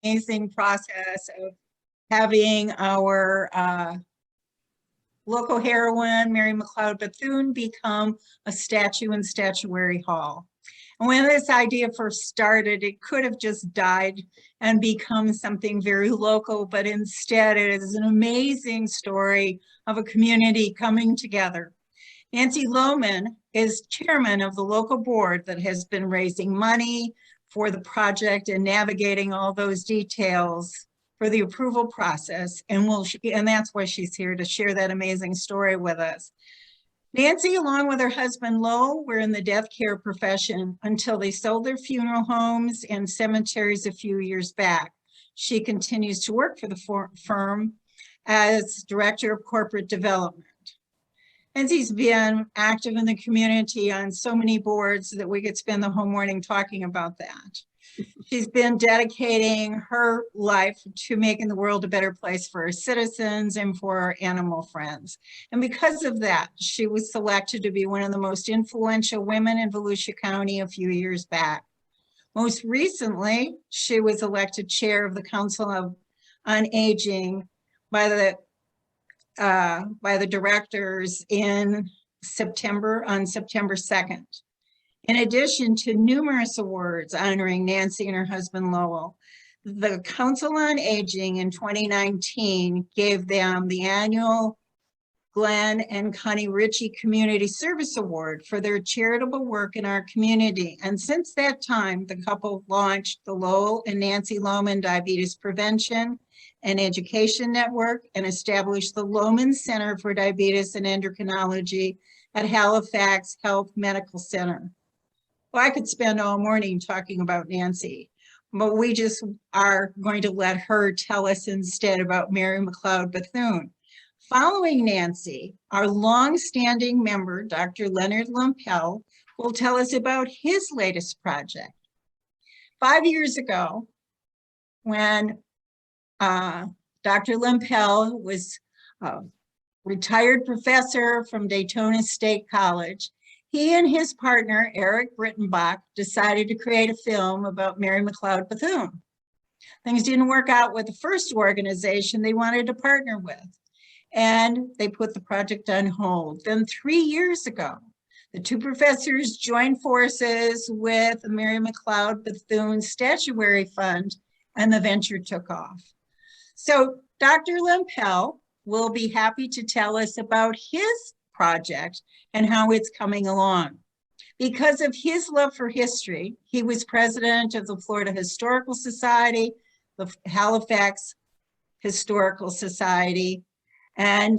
amazing process of having our local heroine, Mary McLeod Bethune, become a statue in Statuary Hall. And when this idea first started, it could have just died and become something very local, but instead it is an amazing story of a community coming together. Nancy Lohman is chairman of the local board that has been raising money for the project and navigating all those details for the approval process. And that's why she's here, to share that amazing story with us. Nancy, along with her husband, Lo, were in the death care profession until they sold their funeral homes and cemeteries a few years back. She continues to work for the firm as director of corporate development. Nancy's been active in the community on so many boards that we could spend the whole morning talking about that. She's been dedicating her life to making the world a better place for her citizens and for our animal friends. And because of that, she was selected to be one of the most influential women in Volusia County a few years back. Most recently, she was elected chair of the Council on Aging by the directors on September 2nd. In addition to numerous awards honoring Nancy and her husband Lowell, the Council on Aging in 2019 gave them the annual Glenn and Connie Ritchie Community Service Award for their charitable work in our community. And since that time, the couple launched the Lowell and Nancy Lohman Diabetes Prevention and Education Network and established the Lohman Center for Diabetes and Endocrinology at Halifax Health Medical Center. Well, I could spend all morning talking about Nancy, but we just are going to let her tell us instead about Mary McLeod Bethune. Following Nancy, our longstanding member, Dr. Leonard Lempel, will tell us about his latest project. 5 years ago, when Dr. Lempel was a retired professor from Daytona State College, he and his partner, Eric Brittenbach, decided to create a film about Mary McLeod Bethune. Things didn't work out with the first organization they wanted to partner with, and they put the project on hold. Then 3 years ago, the two professors joined forces with the Mary McLeod Bethune Statuary Fund, and the venture took off. So Dr. Lempel will be happy to tell us about his project and how it's coming along. Because of his love for history, he was president of the Florida Historical Society, the Halifax Historical Society, and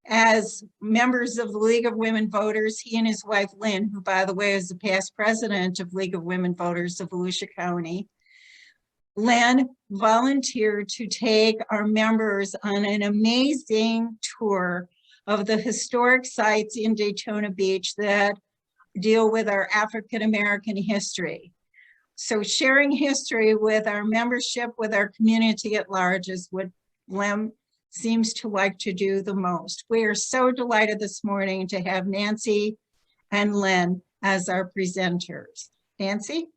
as members of the League of Women Voters, he and his wife Lynn, who by the way is the past president of League of Women Voters of Volusia County, Lynn volunteered to take our members on an amazing tour of the historic sites in Daytona Beach that deal with our African-American history. So sharing history with our membership, with our community at large, is what Lem seems to like to do the most. We are so delighted this morning to have Nancy and Lynn as our presenters. Nancy?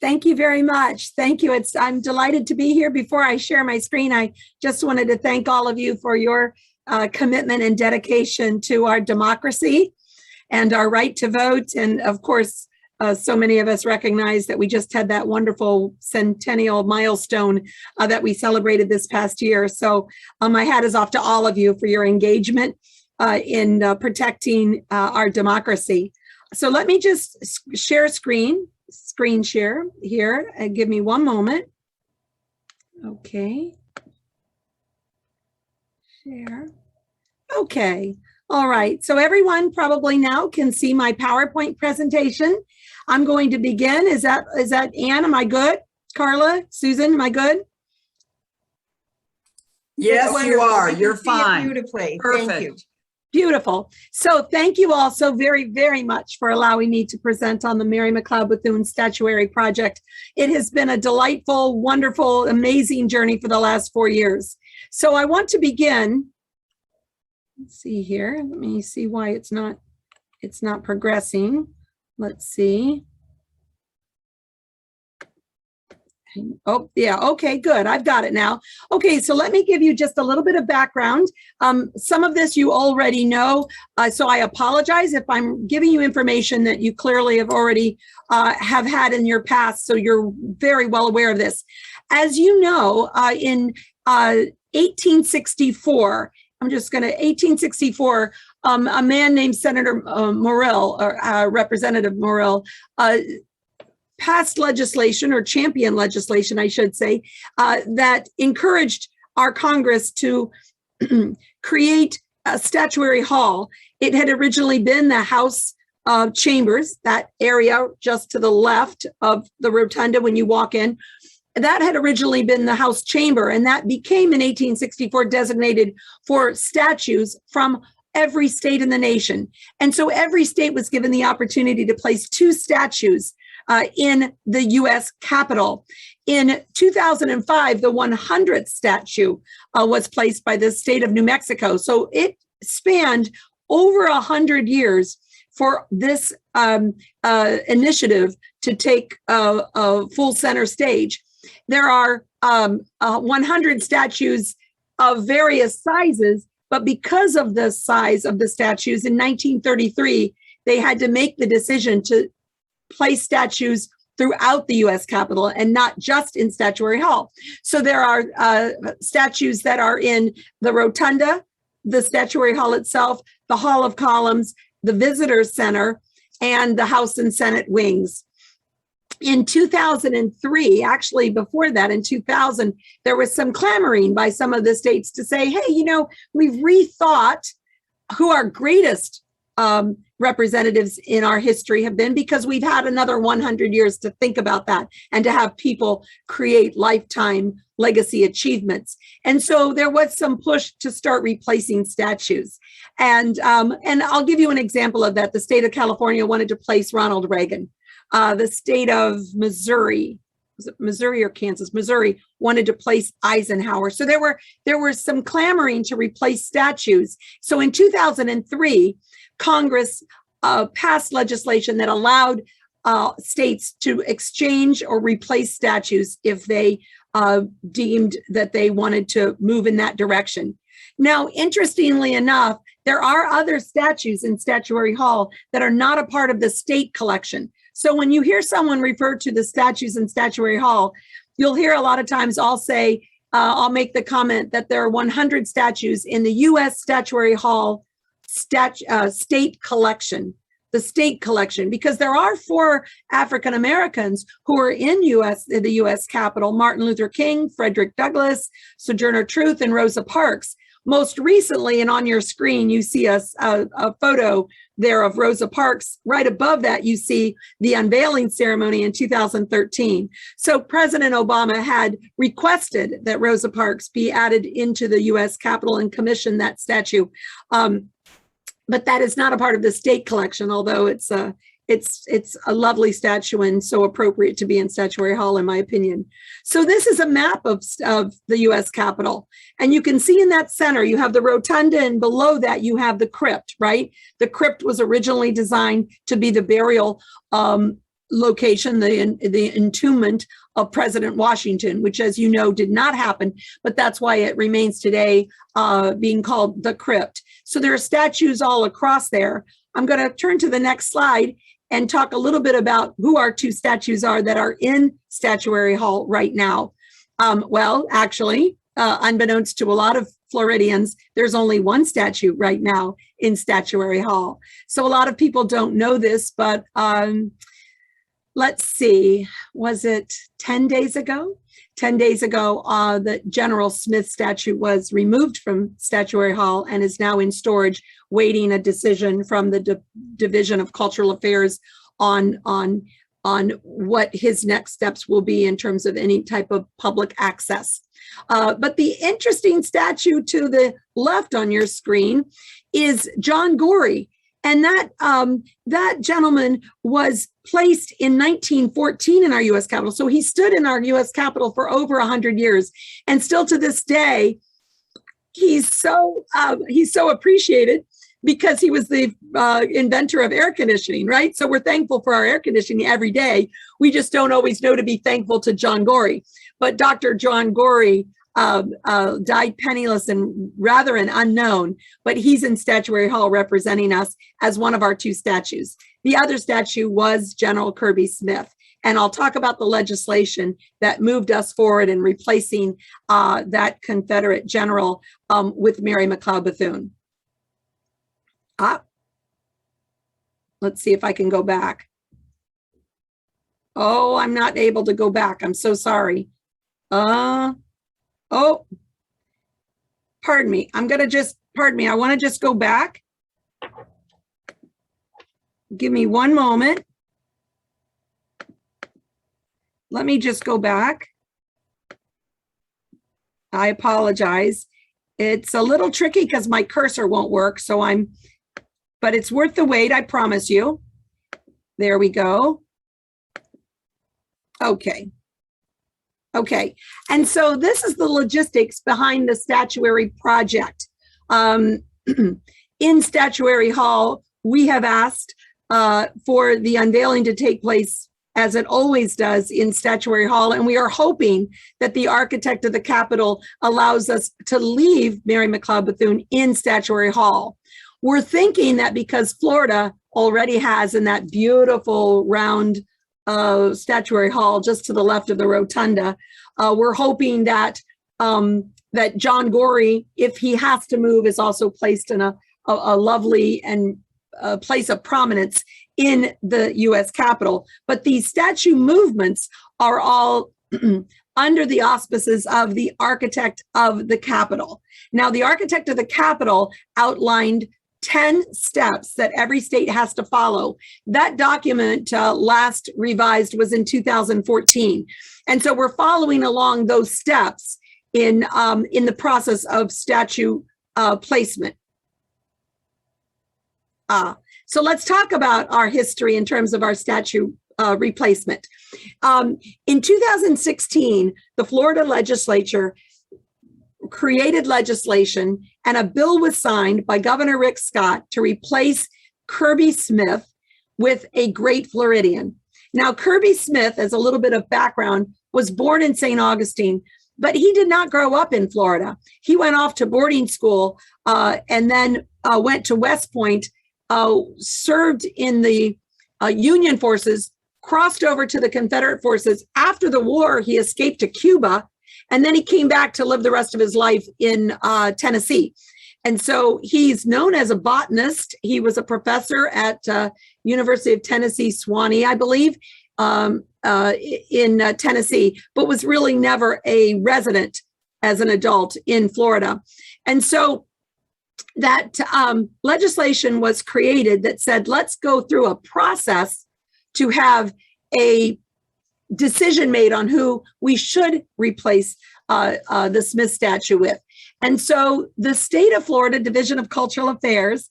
Thank you very much. Thank you. I'm delighted to be here. Before I share my screen, I just wanted to thank all of you for your commitment and dedication to our democracy and our right to vote. And of course, so many of us recognize that we just had that wonderful centennial milestone that we celebrated this past year. So my hat is off to all of you for your engagement in protecting our democracy. So let me just share screen share here. Give me one moment. Okay. Share. Okay. All right. So everyone probably now can see my PowerPoint presentation. I'm going to begin. Is that Ann? Am I good? Carla, Susan, am I good? Yes, you are. You're fine. Beautifully. Perfect. Thank you. Beautiful. So thank you all so very, very much for allowing me to present on the Mary McLeod Bethune Statuary project. It has been a delightful, wonderful, amazing journey for the last 4 years. So I want to begin. Let's see here. Let me see why it's not progressing. Let's see. Oh, yeah. Okay, good. I've got it now. Okay, so let me give you just a little bit of background. Some of this you already know, so I apologize if I'm giving you information that you clearly have already have had in your past, so you're very well aware of this. As you know, in 1864, 1864, a man named Senator Morrill, or Representative Morrill, passed legislation, or championed legislation, I should say, that encouraged our Congress to create a statuary hall. It had originally been the House of Chambers, that area just to the left of the rotunda when you walk in. That had originally been the House Chamber, and that became in 1864 designated for statues from every state in the nation. And so every state was given the opportunity to place 2 statues in the U.S. Capitol. In 2005, the 100th statue was placed by the state of New Mexico. So it spanned over 100 years for this initiative to take a full center stage. There are 100 statues of various sizes, but because of the size of the statues in 1933, they had to make the decision to place statues throughout the U.S. Capitol and not just in Statuary Hall. So there are statues that are in the Rotunda, the Statuary Hall itself, the Hall of Columns, the Visitor Center, and the House and Senate wings. In 2003, actually before that, in 2000, there was some clamoring by some of the states to say, hey, you know, we've rethought who our greatest representatives in our history have been, because we've had another 100 years to think about that and to have people create lifetime legacy achievements. And so there was some push to start replacing statues. And I'll give you an example of that. The state of California wanted to place Ronald Reagan. The state of Missouri, was it Missouri or Kansas? Missouri wanted to place Eisenhower. So there were some clamoring to replace statues. So in 2003, Congress passed legislation that allowed states to exchange or replace statues if they deemed that they wanted to move in that direction. Now, interestingly enough, there are other statues in Statuary Hall that are not a part of the state collection. So when you hear someone refer to the statues in Statuary Hall, you'll hear a lot of times I'll say, I'll make the comment that there are 100 statues in the U.S. Statuary Hall state collection, the state collection, because there are 4 African Americans who are in the U.S. Capitol: Martin Luther King, Frederick Douglass, Sojourner Truth, and Rosa Parks. Most recently, and on your screen, you see a photo there of Rosa Parks. Right above that, you see the unveiling ceremony in 2013. So President Obama had requested that Rosa Parks be added into the U.S. Capitol and commission that statue. But that is not a part of the state collection, although it's a lovely statue and so appropriate to be in Statuary Hall, in my opinion. So this is a map of the U.S. Capitol. And you can see in that center, you have the rotunda, and below that you have the crypt, right? The crypt was originally designed to be the burial location, the entombment of President Washington, which, as you know, did not happen, but that's why it remains today being called the crypt. So there are statues all across there. I'm going to turn to the next slide and talk a little bit about who our 2 statues are that are in Statuary Hall right now. Well, actually, unbeknownst to a lot of Floridians, there's only 1 statue right now in Statuary Hall. So a lot of people don't know this, but let's see, was it 10 days ago? 10 days ago, the General Smith statue was removed from Statuary Hall and is now in storage, waiting a decision from the Division of Cultural Affairs on what his next steps will be in terms of any type of public access. But the interesting statue to the left on your screen is John Gorey. And that gentleman was placed in 1914 in our U.S. Capitol. So he stood in our U.S. Capitol for over 100 years. And still to this day, he's so appreciated because he was the inventor of air conditioning, right? So we're thankful for our air conditioning every day. We just don't always know to be thankful to John Gorey. But Dr. John Gorey died penniless and rather an unknown, but he's in Statuary Hall representing us as one of our two statues. The other statue was General Kirby Smith. And I'll talk about the legislation that moved us forward in replacing that Confederate general with Mary McLeod Bethune. Let's see if I can go back. Oh, I'm not able to go back. I'm so sorry. Oh, pardon me. Pardon me. I want to just go back. Give me one moment. Let me just go back. I apologize. It's a little tricky because my cursor won't work. But it's worth the wait, I promise you. There we go. Okay. And so this is the logistics behind the statuary project. In Statuary Hall, we have asked for the unveiling to take place as it always does in Statuary Hall. And we are hoping that the architect of the Capitol allows us to leave Mary McLeod Bethune in Statuary Hall. We're thinking that because Florida already has in that beautiful round Statuary Hall just to the left of the rotunda, we're hoping that that John Gorey, if he has to move, is also placed in a lovely and place of prominence in the U.S. Capitol. But these statue movements are all under the auspices of the architect of the Capitol. Now, the architect of the Capitol outlined 10 steps that every state has to follow. That document last revised was in 2014. And so we're following along those steps in the process of statue placement. So let's talk about our history in terms of our statue replacement. In 2016, the Florida legislature created legislation and a bill was signed by Governor Rick Scott to replace Kirby Smith with a Great Floridian. Now, Kirby Smith, as a little bit of background, was born in St. Augustine, but he did not grow up in Florida. He went off to boarding school and then went to West Point, served in the Union forces, crossed over to the Confederate forces. After the war, he escaped to Cuba, and then he came back to live the rest of his life in Tennessee. And so he's known as a botanist. He was a professor at University of Tennessee, Swanee, I believe, in Tennessee, but was really never a resident as an adult in Florida. And so that legislation was created that said, let's go through a process to have a decision made on who we should replace the Smith statue with. And so the state of Florida Division of Cultural Affairs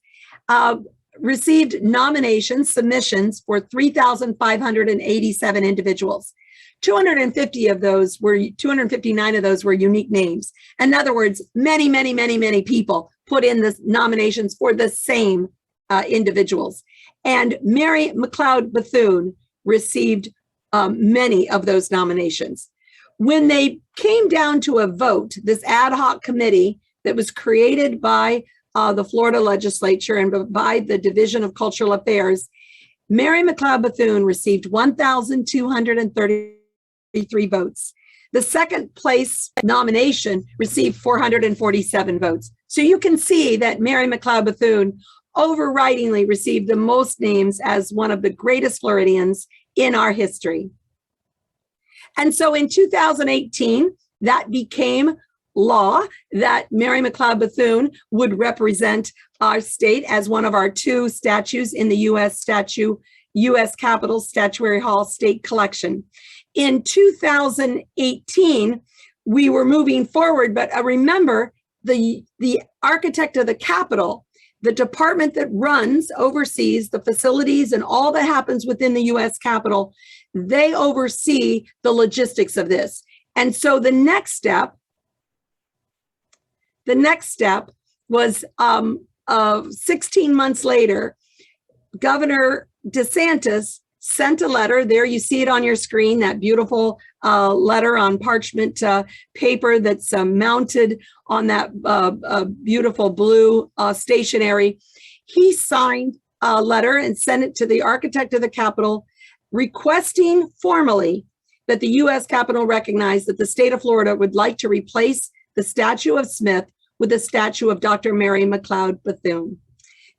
received submissions for 3,587 individuals. 259 of those were unique names. In other words, many people put in the nominations for the same individuals. And Mary McLeod Bethune received many of those nominations. When they came down to a vote, this ad hoc committee that was created by the Florida legislature and by the Division of Cultural Affairs, Mary McLeod Bethune received 1,233 votes. The second place nomination received 447 votes. So you can see that Mary McLeod Bethune overridingly received the most names as one of the greatest Floridians in our history. And so in 2018, that became law that Mary McLeod Bethune would represent our state as one of our two statues in the U.S. Capitol Statuary Hall State Collection. In 2018, we were moving forward, but remember, the architect of the Capitol, the department that oversees the facilities and all that happens within the U.S. Capitol, they oversee the logistics of this. And so the next step was 16 months later, Governor DeSantis sent a letter. There you see it on your screen, that beautiful letter on parchment paper that's mounted on that beautiful blue stationery. He signed a letter and sent it to the architect of the Capitol, requesting formally that the U.S. Capitol recognize that the state of Florida would like to replace the statue of Smith with a statue of Dr. Mary McLeod Bethune.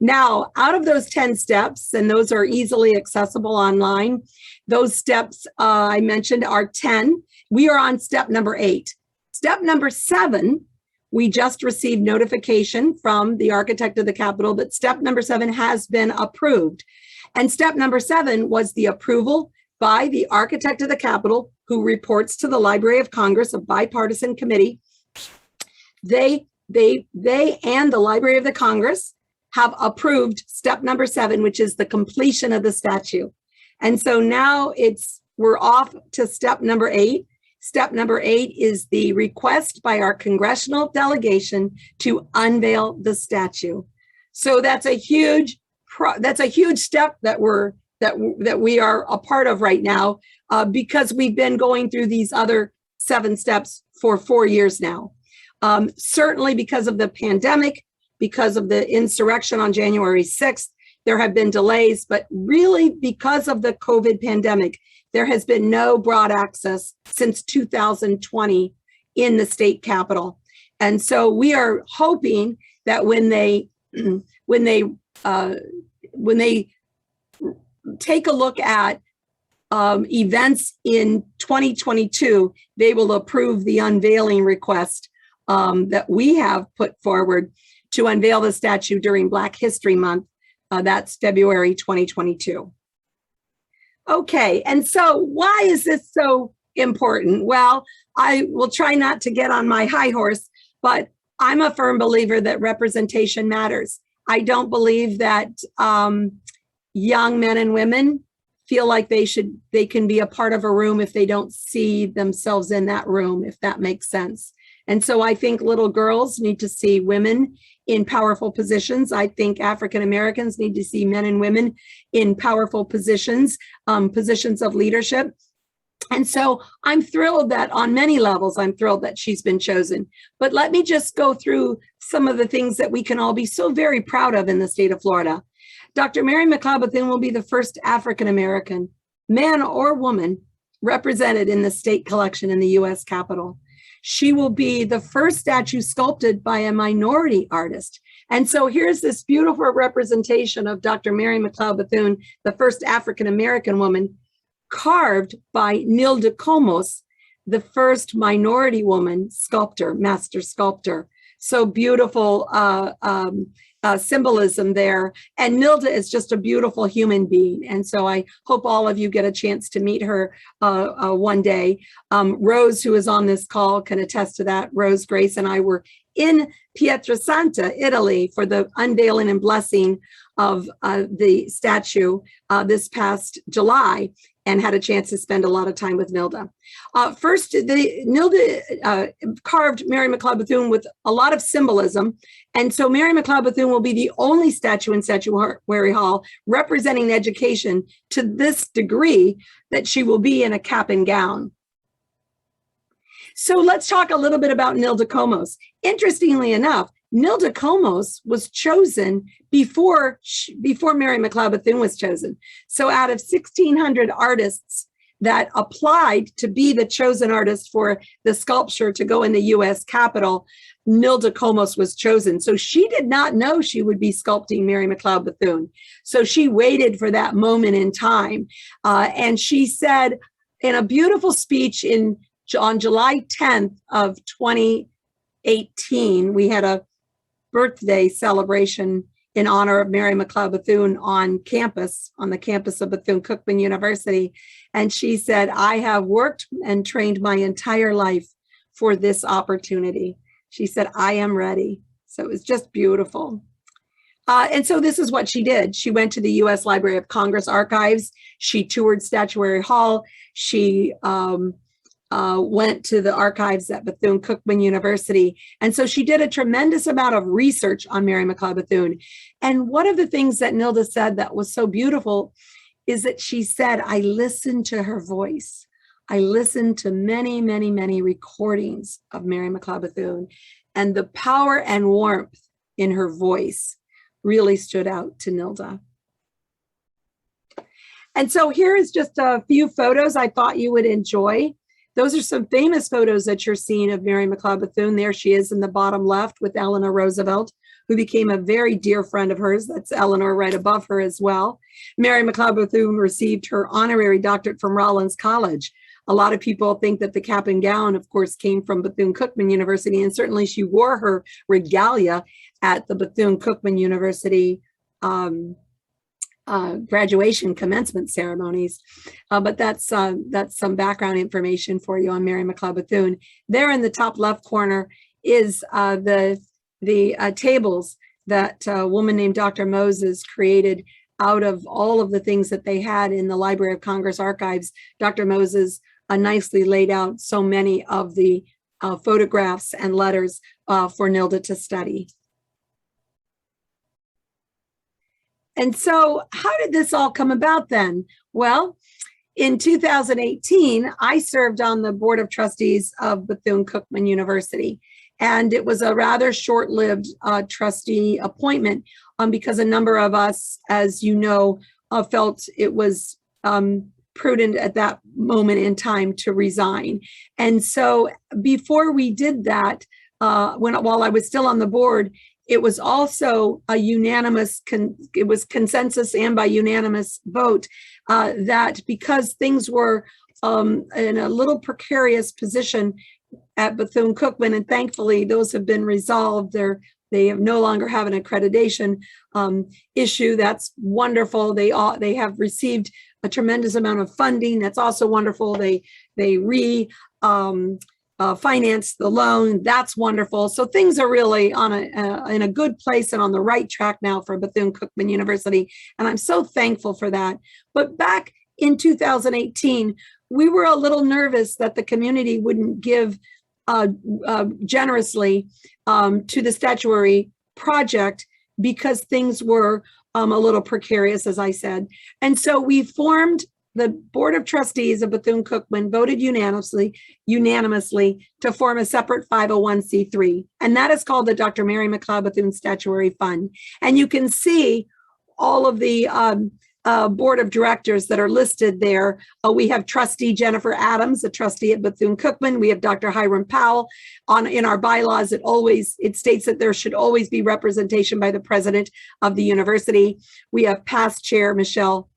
Now, out of those 10 steps, and those are easily accessible online, those steps I mentioned are 10. We are on step number 8. Step number 7, we just received notification from the architect of the Capitol that step number 7 has been approved. And step number 7 was the approval by the architect of the Capitol, who reports to the Library of Congress, a bipartisan committee. They and the Library of the Congress have approved step number 7, which is the completion of the statue. And so now we're off to step number 8. Step number 8 is the request by our congressional delegation to unveil the statue. So that's a huge step that we are a part of right now, because we've been going through these other 7 steps for 4 years now. Certainly because of the pandemic, because of the insurrection on January 6th, there have been delays, but really because of the COVID pandemic, there has been no broad access since 2020 in the state capitol. And so we are hoping that when they take a look at events in 2022, they will approve the unveiling request that we have put forward to unveil the statue during Black History Month. That's February 2022. Okay, and so why is this so important? Well, I will try not to get on my high horse, but I'm a firm believer that representation matters. I don't believe that young men and women feel like they can be a part of a room if they don't see themselves in that room, if that makes sense. And so I think little girls need to see women in powerful positions. I think African Americans need to see men and women in powerful positions, positions of leadership. And so I'm thrilled that on many levels, I'm thrilled that she's been chosen. But let me just go through some of the things that we can all be so very proud of in the state of Florida. Dr. Mary McLeod Bethune will be the first African American, man or woman, represented in the state collection in the U.S. Capitol. She will be the first statue sculpted by a minority artist. And so here's this beautiful representation of Dr. Mary McLeod Bethune, the first African-American woman, carved by Nilda Comos, the first minority woman sculptor, master sculptor. So beautiful symbolism there. And Nilda is just a beautiful human being. And so I hope all of you get a chance to meet her one day. Rose, who is on this call, can attest to that. Rose, Grace, and I were in Pietrasanta, Italy, for the unveiling and blessing of the statue this past July, and had a chance to spend a lot of time with Nilda. First, Nilda carved Mary McLeod Bethune with a lot of symbolism. And so Mary McLeod Bethune will be the only statue in Statuary Hall representing education to this degree that she will be in a cap and gown. So let's talk a little bit about Nilda Comos. Interestingly enough, Nilda Comos was chosen before Mary McLeod Bethune was chosen. So out of 1,600 artists that applied to be the chosen artist for the sculpture to go in the U.S. Capitol, Nilda Comos was chosen. So she did not know she would be sculpting Mary McLeod Bethune. So she waited for that moment in time. And she said in a beautiful speech on July 10th of 2018, we had a birthday celebration in honor of Mary McLeod Bethune on the campus of Bethune-Cookman University. And she said, I have worked and trained my entire life for this opportunity. She said, I am ready. So it was just beautiful. And so this is what she did. She went to the U.S. Library of Congress archives. She toured Statuary Hall. She went to the archives at Bethune-Cookman University. And so she did a tremendous amount of research on Mary McLeod Bethune. And one of the things that Nilda said that was so beautiful is that she said, I listened to her voice. I listened to many, many, many recordings of Mary McLeod Bethune, and the power and warmth in her voice really stood out to Nilda. And so here is just a few photos I thought you would enjoy. Those are some famous photos that you're seeing of Mary McLeod Bethune. There she is in the bottom left with Eleanor Roosevelt, who became a very dear friend of hers. That's Eleanor right above her as well. Mary McLeod Bethune received her honorary doctorate from Rollins College. A lot of people think that the cap and gown, of course, came from Bethune-Cookman University, and certainly she wore her regalia at the Bethune-Cookman University graduation commencement ceremonies. But that's some background information for you on Mary McLeod Bethune. There in the top left corner is the tables that a woman named Dr. Moses created out of all of the things that they had in the Library of Congress archives. Dr. Moses nicely laid out so many of the photographs and letters for Nilda to study. And so how did this all come about then? Well, in 2018, I served on the Board of Trustees of Bethune-Cookman University. And it was a rather short-lived trustee appointment because a number of us, as you know, felt it was prudent at that moment in time to resign. And so before we did that, while I was still on the board, it was also a unanimous, it was consensus and by unanimous vote that because things were in a little precarious position at Bethune-Cookman, and thankfully those have been resolved. They have no longer have an accreditation issue. That's wonderful. They have received a tremendous amount of funding. That's also wonderful. They finance the loan. That's wonderful. So things are really in a good place and on the right track now for Bethune-Cookman University. And I'm so thankful for that. But back in 2018, we were a little nervous that the community wouldn't give generously to the statuary project because things were a little precarious, as I said. And so we formed the Board of Trustees of Bethune-Cookman, voted unanimously to form a separate 501c3. And that is called the Dr. Mary McLeod Bethune Statuary Fund. And you can see all of the board of directors that are listed there. We have trustee Jennifer Adams, a trustee at Bethune-Cookman. We have Dr. Hiram Powell. In our bylaws, it states that there should always be representation by the president of the university. We have past chair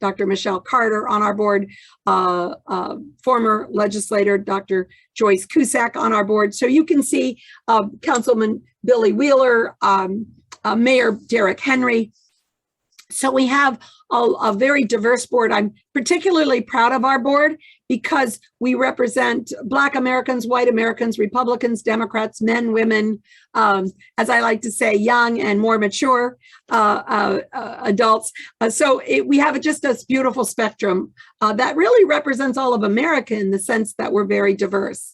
Dr. Michelle Carter on our board, former legislator Dr. Joyce Cusack on our board. So you can see Councilman Billy Wheeler, Mayor Derek Henry. So we have a very diverse board. I'm particularly proud of our board because we represent Black Americans, white Americans, Republicans, Democrats, men, women, as I like to say, young and more mature adults. So we have just this beautiful spectrum that really represents all of America in the sense that we're very diverse.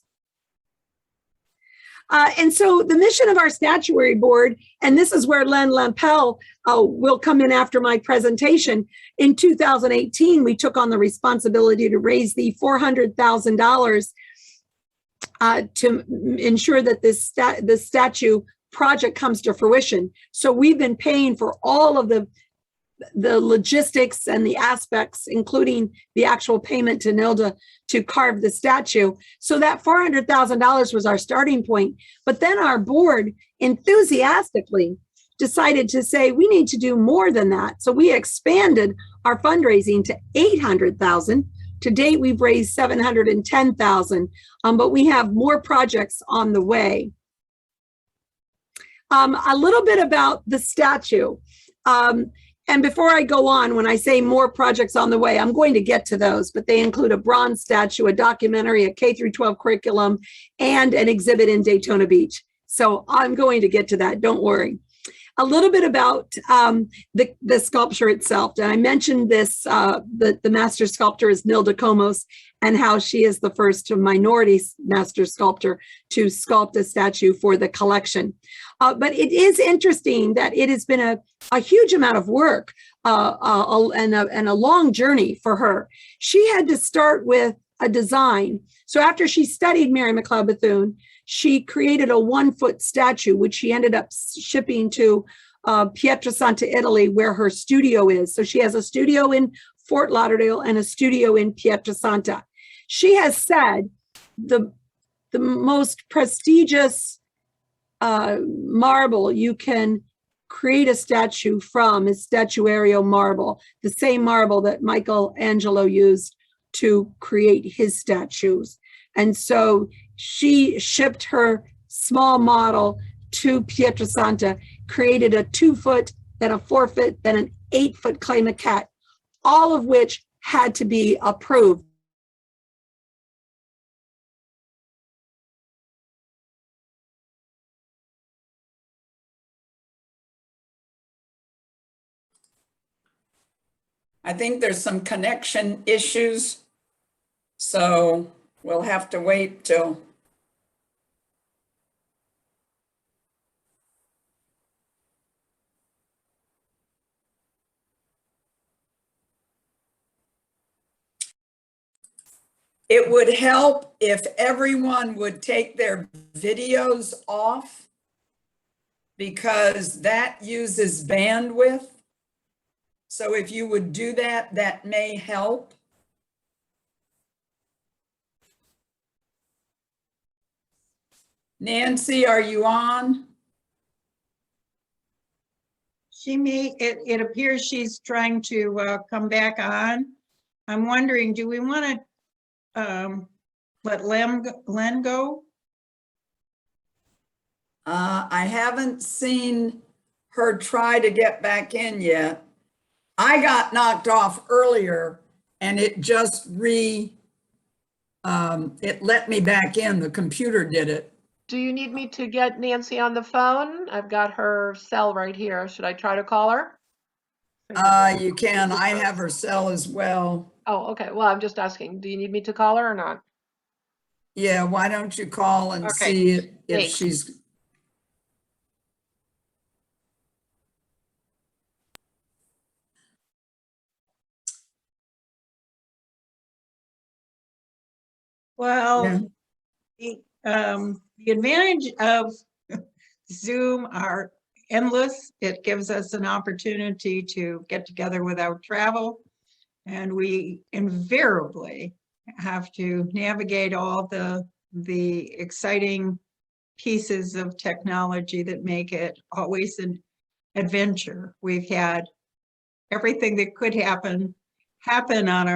And so the mission of our statuary board, and this is where Len Lampel will come in after my presentation. In 2018, we took on the responsibility to raise the $400,000 to ensure that this statue project comes to fruition. So we've been paying for all of the logistics and the aspects, including the actual payment to Nilda to carve the statue. So that $400,000 was our starting point. But then our board enthusiastically decided to say, we need to do more than that. So we expanded our fundraising to $800,000. To date, we've raised $710,000, but we have more projects on the way. A little bit about the statue. And before I go on, when I say more projects on the way, I'm going to get to those, but they include a bronze statue, a documentary, a K-12 curriculum, and an exhibit in Daytona Beach. So I'm going to get to that, don't worry. a little bit about the sculpture itself. And I mentioned this, the master sculptor is Nilda Komos, and how she is the first minority master sculptor to sculpt a statue for the collection. But it is interesting that it has been a huge amount of work and a long journey for her. She had to start with a design. So after she studied Mary McLeod Bethune, she created a 1-foot statue, which she ended up shipping to Pietrasanta, Italy, where her studio is. So she has a studio in Fort Lauderdale and a studio in Pietrasanta. She has said the most prestigious marble you can create a statue from is statuario marble, the same marble that Michelangelo used to create his statues. And so she shipped her small model to Pietrasanta, created a 2-foot, then a 4-foot, then an 8-foot clay maquette, all of which had to be approved. I think there's some connection issues, so we'll have to wait till. It would help if everyone would take their videos off, because that uses bandwidth. So if you would do that, that may help. Nancy, are you on? It appears she's trying to come back on. I'm wondering, do we want to let Len go? I haven't seen her try to get back in yet. I got knocked off earlier and it just it let me back in. The computer did it. Do you need me to get Nancy on the phone? I've got her cell right here. Should I try to call her? You can. I have her cell as well. Oh, okay. Well, I'm just asking. Do you need me to call her or not? Yeah, why don't you call and Okay, see if thanks. she's. Well, the advantage of Zoom are endless. It gives us an opportunity to get together without travel. And we invariably have to navigate all the exciting pieces of technology that make it always an adventure. We've had everything that could happen on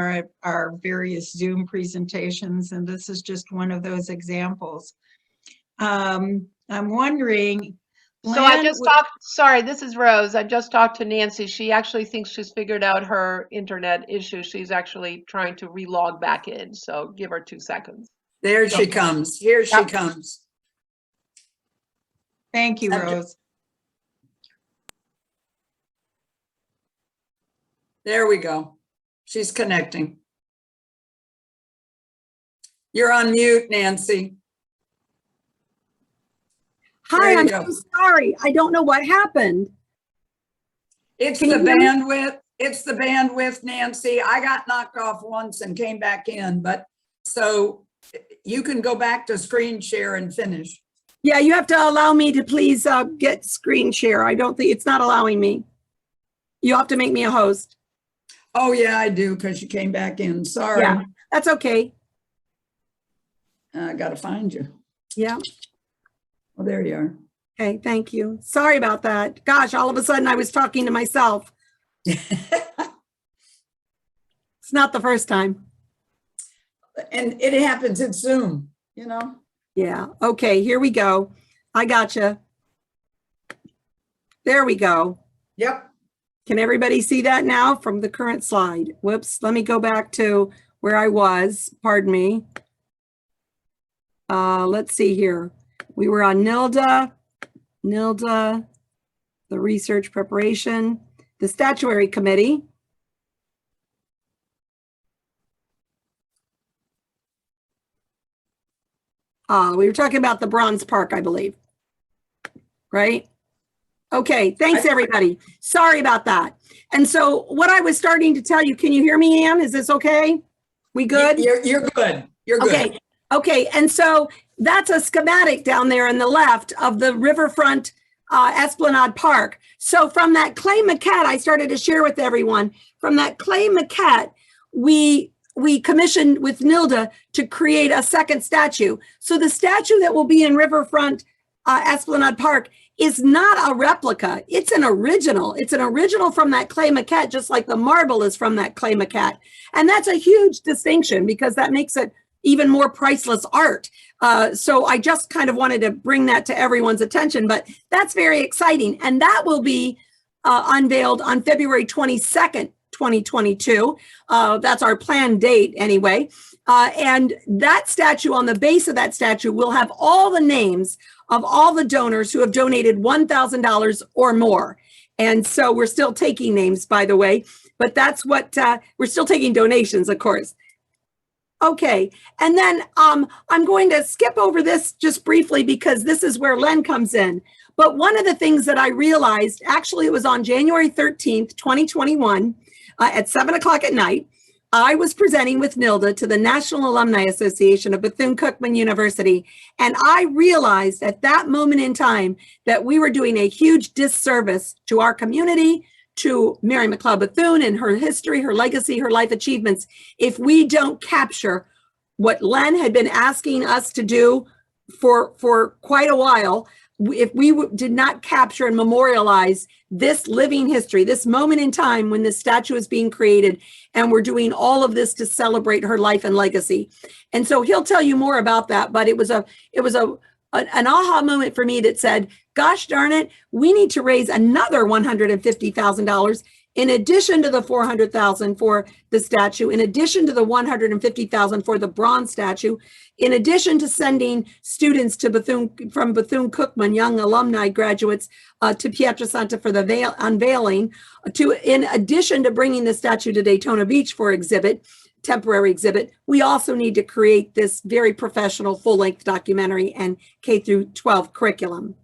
our various Zoom presentations, and this is just one of those examples. I'm wondering. So I just talked, sorry, this is Rose. I just talked to Nancy. She actually thinks she's figured out her internet issue. She's actually trying to relog back in. So give her 2 seconds. There she comes. Here she comes. Thank you, Rose. There we go. She's connecting. You're on mute, Nancy. Hi, I'm so sorry. I don't know what happened. It's the bandwidth. It's the bandwidth, Nancy. I got knocked off once and came back in, but so you can go back to screen share and finish. Yeah, you have to allow me to please get screen share. I don't think it's not allowing me. You have to make me a host. Oh yeah, I do, because you came back in. Sorry. Yeah, that's okay. I gotta find you. Yeah. Well, there you are. Okay, thank you. Sorry about that. Gosh, all of a sudden I was talking to myself. It's not the first time. And it happens in Zoom, you know? Yeah, okay, here we go. I gotcha. There we go. Yep. Can everybody see that now from the current slide? Whoops, let me go back to where I was, pardon me. Let's see here. We were on Nilda. the research preparation, the statuary committee. We were talking about the Bronze Park, I believe. Right? Okay, thanks everybody. Sorry about that. And so what I was starting to tell you, can you hear me, Ann? Is this okay? We good? You're good. You're good. Okay. Okay. And so that's a schematic down there on the left of the riverfront Esplanade Park. So from that clay maquette, I started to share with everyone, from that clay maquette, we commissioned with Nilda to create a second statue. So the statue that will be in riverfront Esplanade Park is not a replica. It's an original. It's an original from that clay maquette, just like the marble is from that clay maquette. And that's a huge distinction because that makes it even more priceless art. So I just kind of wanted to bring that to everyone's attention, but that's very exciting. And that will be unveiled on February 22nd, 2022. That's our planned date anyway. And that statue, on the base of that statue, will have all the names of all the donors who have donated $1,000 or more. And so we're still taking names, by the way, but that's what, we're still taking donations, of course. Okay, and then I'm going to skip over this just briefly because this is where Len comes in. But one of the things that I realized, actually it was on January 13th, 2021, at 7 o'clock at night, I was presenting with Nilda to the National Alumni Association of Bethune-Cookman University. And I realized at that moment in time that we were doing a huge disservice to our community, to Mary McLeod Bethune and her history, her legacy, her life achievements, if we don't capture what Len had been asking us to do for quite a while. If we did not capture and memorialize this living history, this moment in time when this statue is being created, and we're doing all of this to celebrate her life and legacy. And so he'll tell you more about that, but it was an aha moment for me that said, gosh darn it, we need to raise another $150,000 in addition to the $400,000 for the statue, in addition to the $150,000 for the bronze statue, in addition to sending students to from Bethune-Cookman, young alumni graduates, to Pietrasanta for the unveiling, in addition to bringing the statue to Daytona Beach for temporary exhibit, we also need to create this very professional full-length documentary and K-12 curriculum.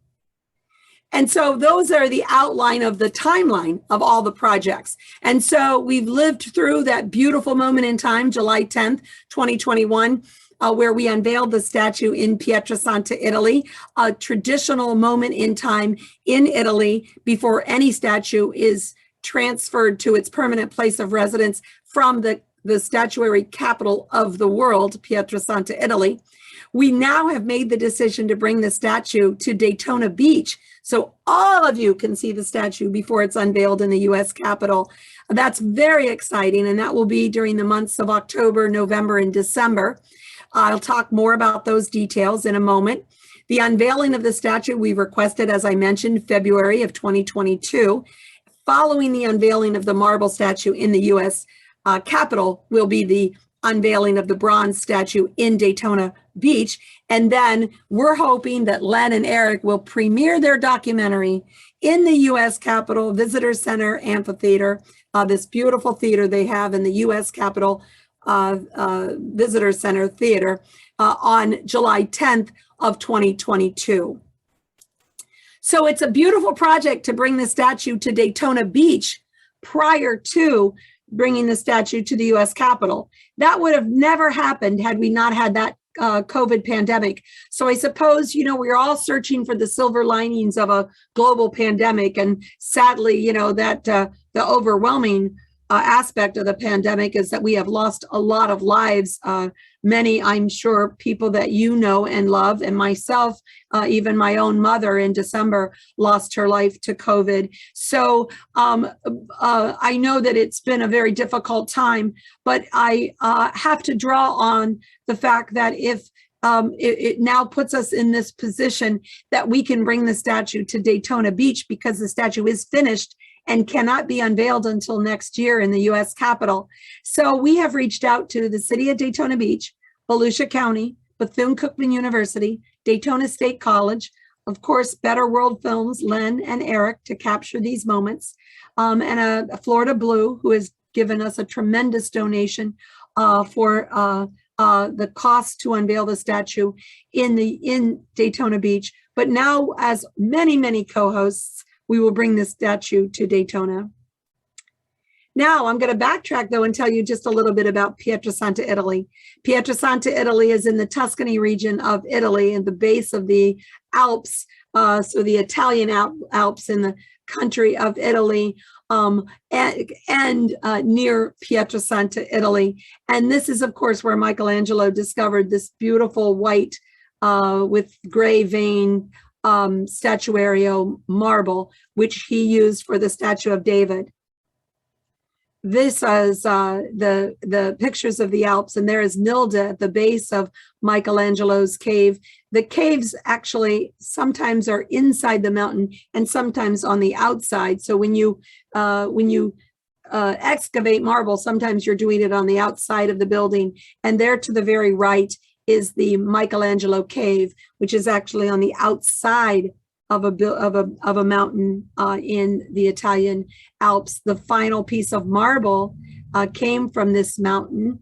And so those are the outline of the timeline of all the projects. And so we've lived through that beautiful moment in time, July 10th, 2021, where we unveiled the statue in Pietrasanta, Italy, a traditional moment in time in Italy before any statue is transferred to its permanent place of residence from the statuary capital of the world, Pietrasanta, Italy. We now have made the decision to bring the statue to Daytona Beach, so all of you can see the statue before it's unveiled in the U.S. Capitol. That's very exciting, and that will be during the months of October, November, and December. I'll talk more about those details in a moment. The unveiling of the statue we requested, as I mentioned, February of 2022. Following the unveiling of the marble statue in the U.S. Capitol will be the unveiling of the bronze statue in Daytona Beach. And then we're hoping that Len and Eric will premiere their documentary in the U.S. Capitol Visitor Center Amphitheater, this beautiful theater they have in the U.S. Capitol Visitor Center Theater on July 10th of 2022. So it's a beautiful project to bring the statue to Daytona Beach prior to bringing the statue to the U.S. Capitol. That would have never happened had we not had that COVID pandemic. So I suppose, we're all searching for the silver linings of a global pandemic. And sadly, that the overwhelming aspect of the pandemic is that we have lost a lot of lives. Many, I'm sure, people that you know and love, and myself, even my own mother in December lost her life to COVID. So I know that it's been a very difficult time, but I have to draw on the fact that if it now puts us in this position that we can bring the statue to Daytona Beach because the statue is finished and cannot be unveiled until next year in the U.S. Capitol. So we have reached out to the city of Daytona Beach, Volusia County, Bethune-Cookman University, Daytona State College, of course, Better World Films, Len and Eric, to capture these moments, and a Florida Blue, who has given us a tremendous donation for the cost to unveil the statue in Daytona Beach. But now, as many co-hosts, we will bring this statue to Daytona. Now, I'm going to backtrack, though, and tell you just a little bit about Pietrasanta, Italy. Pietrasanta, Italy is in the Tuscany region of Italy, at the base of the Alps, so the Italian Alps in the country of Italy, and near Pietrasanta, Italy. And this is, of course, where Michelangelo discovered this beautiful white with gray vein statuario marble, which he used for the statue of David. This is the pictures of the Alps, and there is Nilda at the base of Michelangelo's cave. The caves actually sometimes are inside the mountain and sometimes on the outside. So when you excavate marble, sometimes you're doing it on the outside of the building. And there to the very right is the Michelangelo cave, which is actually on the outside of a mountain in the Italian Alps. The final piece of marble came from this mountain,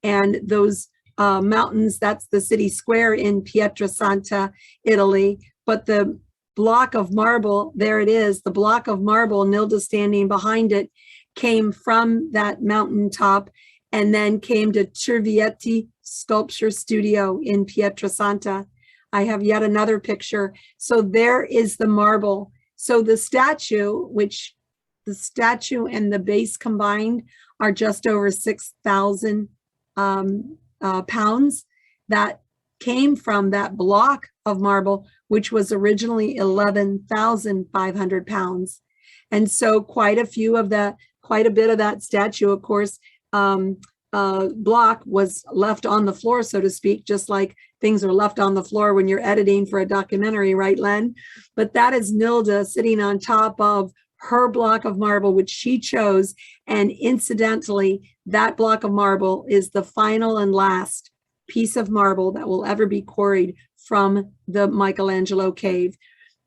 and those mountains, that's the city square in Pietrasanta, Italy. But the block of marble, there it is, the block of marble, Nilda standing behind it, came from that mountaintop and then came to Cervietti Sculpture Studio in Pietrasanta. I have yet another picture. So there is the marble. So the statue, which the statue and the base combined are just over 6,000 pounds, that came from that block of marble, which was originally 11,500 pounds. And so quite a bit of that statue, of course, block was left on the floor, so to speak, just like things are left on the floor when you're editing for a documentary, right, Len? But that is Nilda sitting on top of her block of marble, which she chose. And incidentally, that block of marble is the final and last piece of marble that will ever be quarried from the Michelangelo cave.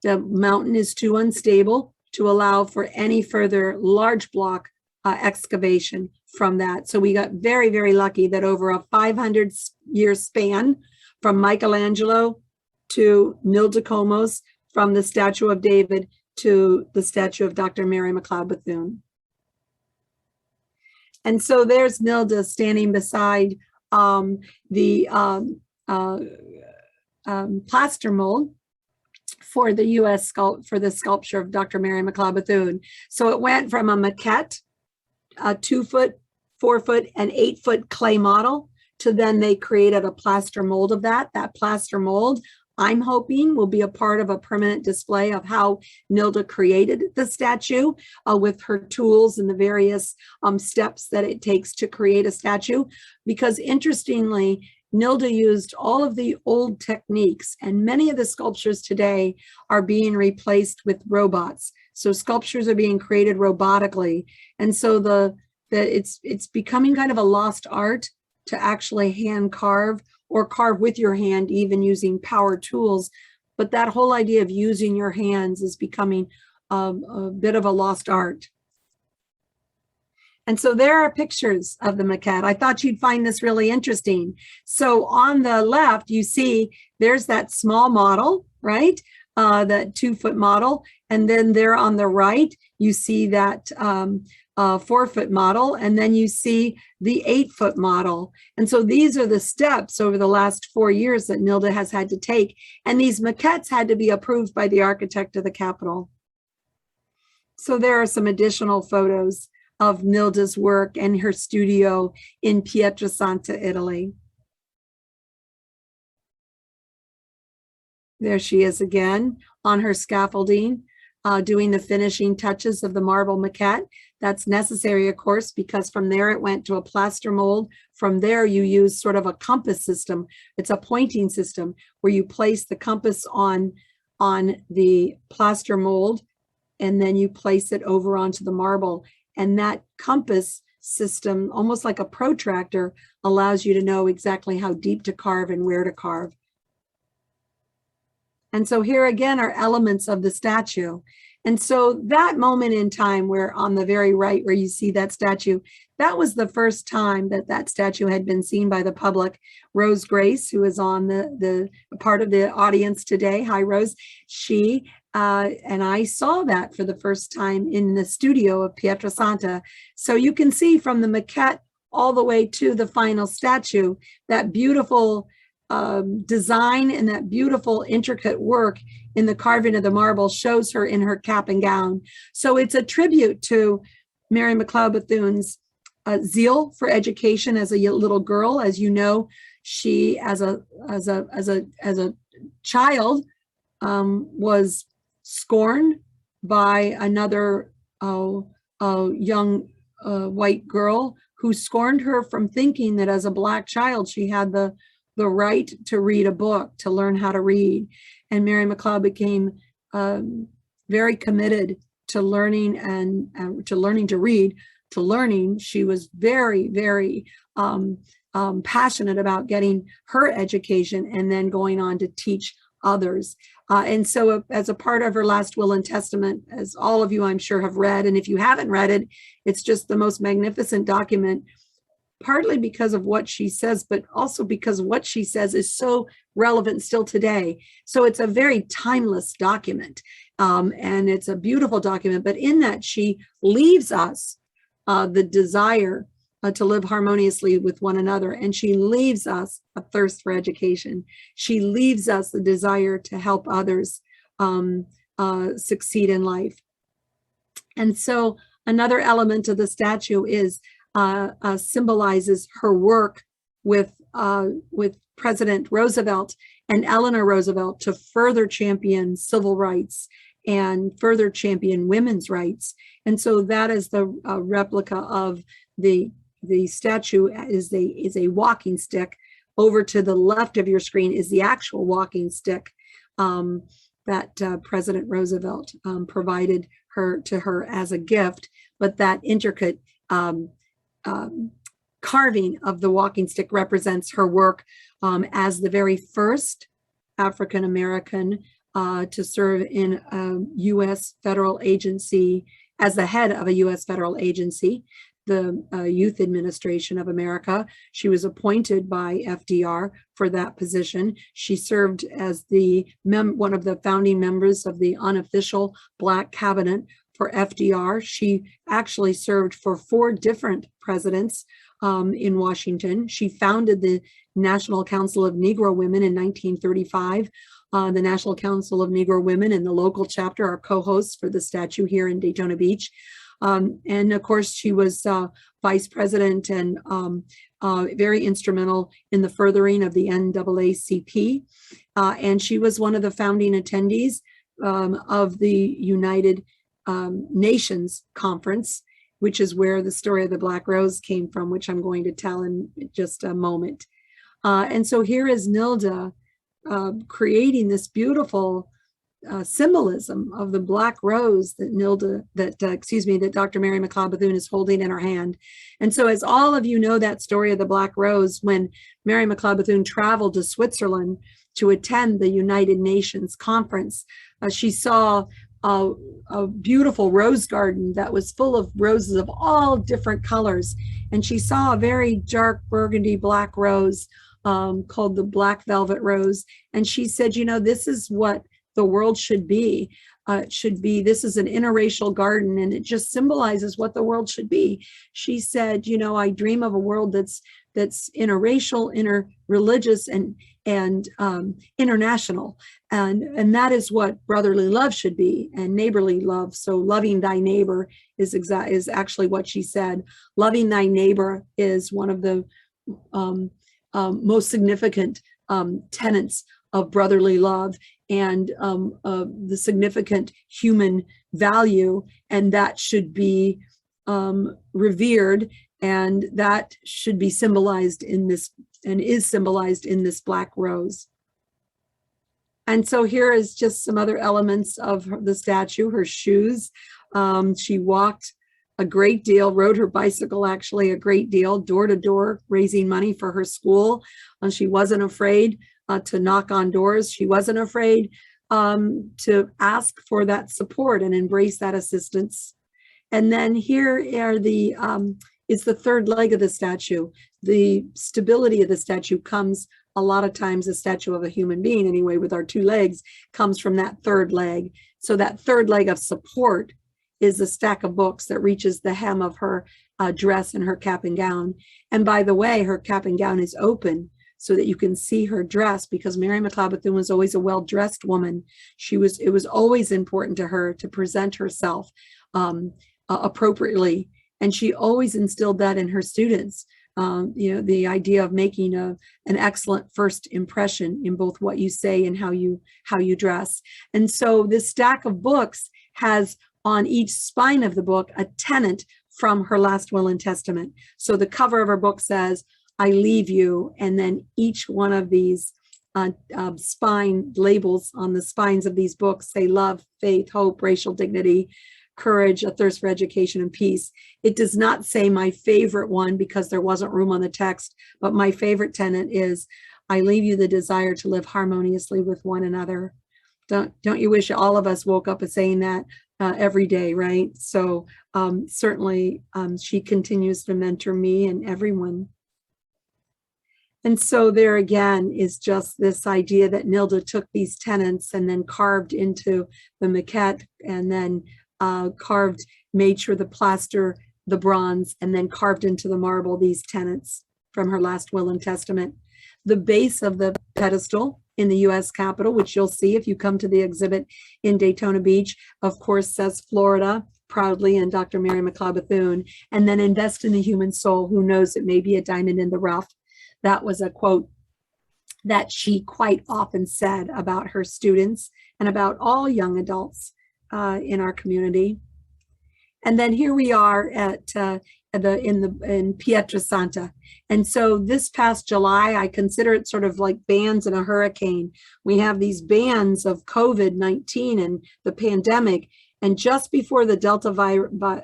The mountain is too unstable to allow for any further large block excavation from that. So we got very, very lucky that over a 500-year span from Michelangelo to Nilda Komos, from the statue of David to the statue of Dr. Mary McLeod Bethune. And so there's Nilda standing beside the plaster mold for the U.S. for the sculpture of Dr. Mary McLeod Bethune. So it went from a maquette, a 2-foot, 4-foot, and 8-foot clay model, to then they created a plaster mold of that. That plaster mold, I'm hoping, will be a part of a permanent display of how Nilda created the statue with her tools and the various steps that it takes to create a statue. Because interestingly, Nilda used all of the old techniques, and many of the sculptures today are being replaced with robots. So sculptures are being created robotically. And so it's becoming kind of a lost art to actually hand carve or carve with your hand, even using power tools. But that whole idea of using your hands is becoming a bit of a lost art. And so there are pictures of the maquette. I thought you'd find this really interesting. So on the left, you see there's that small model, right? That 2-foot model. And then there on the right, you see that 4-foot model, and then you see the 8-foot model. And so these are the steps over the last 4 years that Nilda has had to take. And these maquettes had to be approved by the architect of the Capitol. So there are some additional photos of Nilda's work and her studio in Pietrasanta, Italy. There she is again on her scaffolding, doing the finishing touches of the marble maquette. That's necessary, of course, because from there it went to a plaster mold. From there, you use sort of a compass system. It's a pointing system where you place the compass on the plaster mold, and then you place it over onto the marble. And that compass system, almost like a protractor, allows you to know exactly how deep to carve and where to carve. And so here again are elements of the statue. And so that moment in time where on the very right where you see that statue, that was the first time that that statue had been seen by the public. Rose Grace, who is on the part of the audience today. Hi, Rose. She and I saw that for the first time in the studio of Pietrasanta. So you can see from the maquette all the way to the final statue, that beautiful design and that beautiful intricate work in the carving of the marble shows her in her cap and gown. So it's a tribute to Mary McLeod Bethune's zeal for education as a little girl. As you know, she as a child was scorned by another young white girl who scorned her from thinking that as a Black child she had the right to read a book, to learn how to read. And Mary McLeod became very committed to learning and to learning to read, to learning. She was very, very passionate about getting her education and then going on to teach others. And so as a part of her last will and testament, as all of you I'm sure have read, and if you haven't read it, it's just the most magnificent document, partly because of what she says, but also because what she says is so relevant still today. So it's a very timeless document, and it's a beautiful document, but in that she leaves us the desire to live harmoniously with one another. And she leaves us a thirst for education. She leaves us the desire to help others succeed in life. And so another element of the statue is symbolizes her work with President Roosevelt and Eleanor Roosevelt to further champion civil rights and further champion women's rights. And so that is the replica of the statue is a walking stick. Over to the left of your screen is the actual walking stick that President Roosevelt provided to her as a gift. But that intricate carving of the walking stick represents her work as the very first African American to serve in a U.S. federal agency, as the head of a U.S. federal agency, the Youth Administration of America. She was appointed by FDR for that position. She served as one of the founding members of the unofficial Black cabinet for FDR. She actually served for 4 different presidents in Washington. She founded the National Council of Negro Women in 1935. The National Council of Negro Women and the local chapter are co-hosts for the statue here in Daytona Beach. And of course, she was vice president and very instrumental in the furthering of the NAACP. And she was one of the founding attendees of the United Nations Conference, which is where the story of the Black Rose came from, which I'm going to tell in just a moment. And so here is Nilda creating this beautiful symbolism of the Black Rose that Dr. Mary McLeod Bethune is holding in her hand. And so as all of you know that story of the Black Rose, when Mary McLeod Bethune traveled to Switzerland to attend the United Nations Conference, she saw a beautiful rose garden that was full of roses of all different colors. And she saw a very dark burgundy black rose called the Black Velvet Rose. And she said, you know, this is what the world should be. This is an interracial garden, and it just symbolizes what the world should be. She said, you know, I dream of a world that's interracial, interreligious, and international, and that is what brotherly love should be, and neighborly love. So loving thy neighbor is actually what she said. Loving thy neighbor is one of the most significant tenets of brotherly love, and the significant human value, and that should be revered, and that should be symbolized in this, and is symbolized in this Black Rose. And so here is just some other elements of the statue. Her shoes. She walked a great deal, rode her bicycle actually a great deal, door to door, raising money for her school. She wasn't afraid to knock on doors. She wasn't afraid to ask for that support and embrace that assistance. And then here are is the third leg of the statue. The stability of the statue comes a lot of times, a statue of a human being anyway, with our two legs, comes from that third leg. So that third leg of support is a stack of books that reaches the hem of her dress and her cap and gown. And by the way, her cap and gown is open so that you can see her dress, because Mary McLeod Bethune was always a well-dressed woman. It was always important to her to present herself appropriately. And she always instilled that in her students. The idea of making an excellent first impression in both what you say and how you dress. And so this stack of books has on each spine of the book a tenet from her last will and testament. So the cover of her book says, "I leave you," and then each one of these spine labels on the spines of these books say love, faith, hope, racial dignity, courage, a thirst for education, and peace. It does not say my favorite one because there wasn't room on the text, but my favorite tenet is, "I leave you the desire to live harmoniously with one another." Don't you wish all of us woke up saying that every day, right? So certainly she continues to mentor me and everyone. And so there again is just this idea that Nilda took these tenets and then carved into the maquette, and then made sure the plaster, the bronze, and then carved into the marble these tenets from her last will and testament. The base of the pedestal in the U.S. Capitol, which you'll see if you come to the exhibit in Daytona Beach, of course, says Florida proudly and Dr. Mary McLeod Bethune, and then invest in the human soul. Who knows, it may be a diamond in the rough. That was a quote that she quite often said about her students and about all young adults in our community. And then here we are in Pietrasanta. And so this past July, I consider it sort of like bands in a hurricane. We have these bands of COVID-19 and the pandemic. And just before the Delta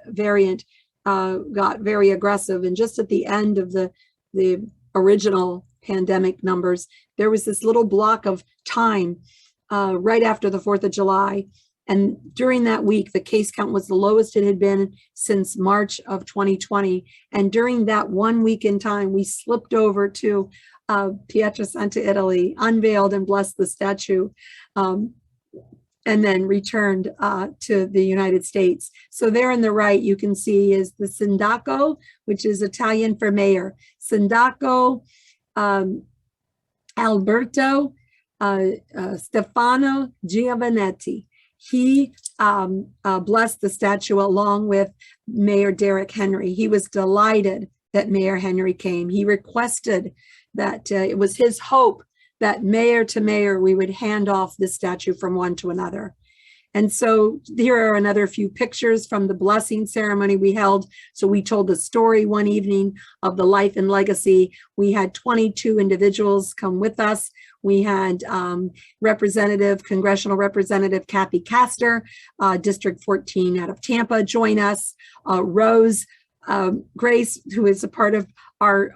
variant got very aggressive, and just at the end of the original pandemic numbers, there was this little block of time right after the 4th of July. And during that week, the case count was the lowest it had been since March of 2020. And during that 1 week in time, we slipped over to Pietrasanta, Italy, unveiled and blessed the statue, and then returned to the United States. So there on the right, you can see is the Sindaco, which is Italian for mayor. Sindaco Alberto Stefano Giovanetti. He blessed the statue along with Mayor Derek Henry. He was delighted that Mayor Henry came. He requested that it was his hope that mayor to mayor, we would hand off the statue from one to another. And so here are another few pictures from the blessing ceremony we held. So we told the story one evening of the life and legacy. We had 22 individuals come with us. We had Congressional Representative Kathy Castor, District 14 out of Tampa, join us. Rose Grace, who is a part of our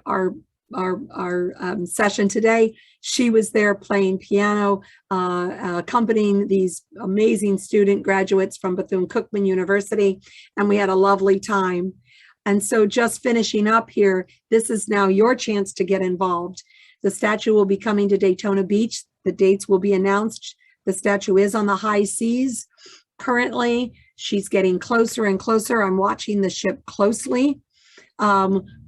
session today, she was there playing piano, accompanying these amazing student graduates from Bethune-Cookman University, and we had a lovely time. And so just finishing up here, this is now your chance to get involved. The statue will be coming to Daytona Beach. The dates will be announced. The statue is on the high seas. Currently, she's getting closer and closer. I'm watching the ship closely.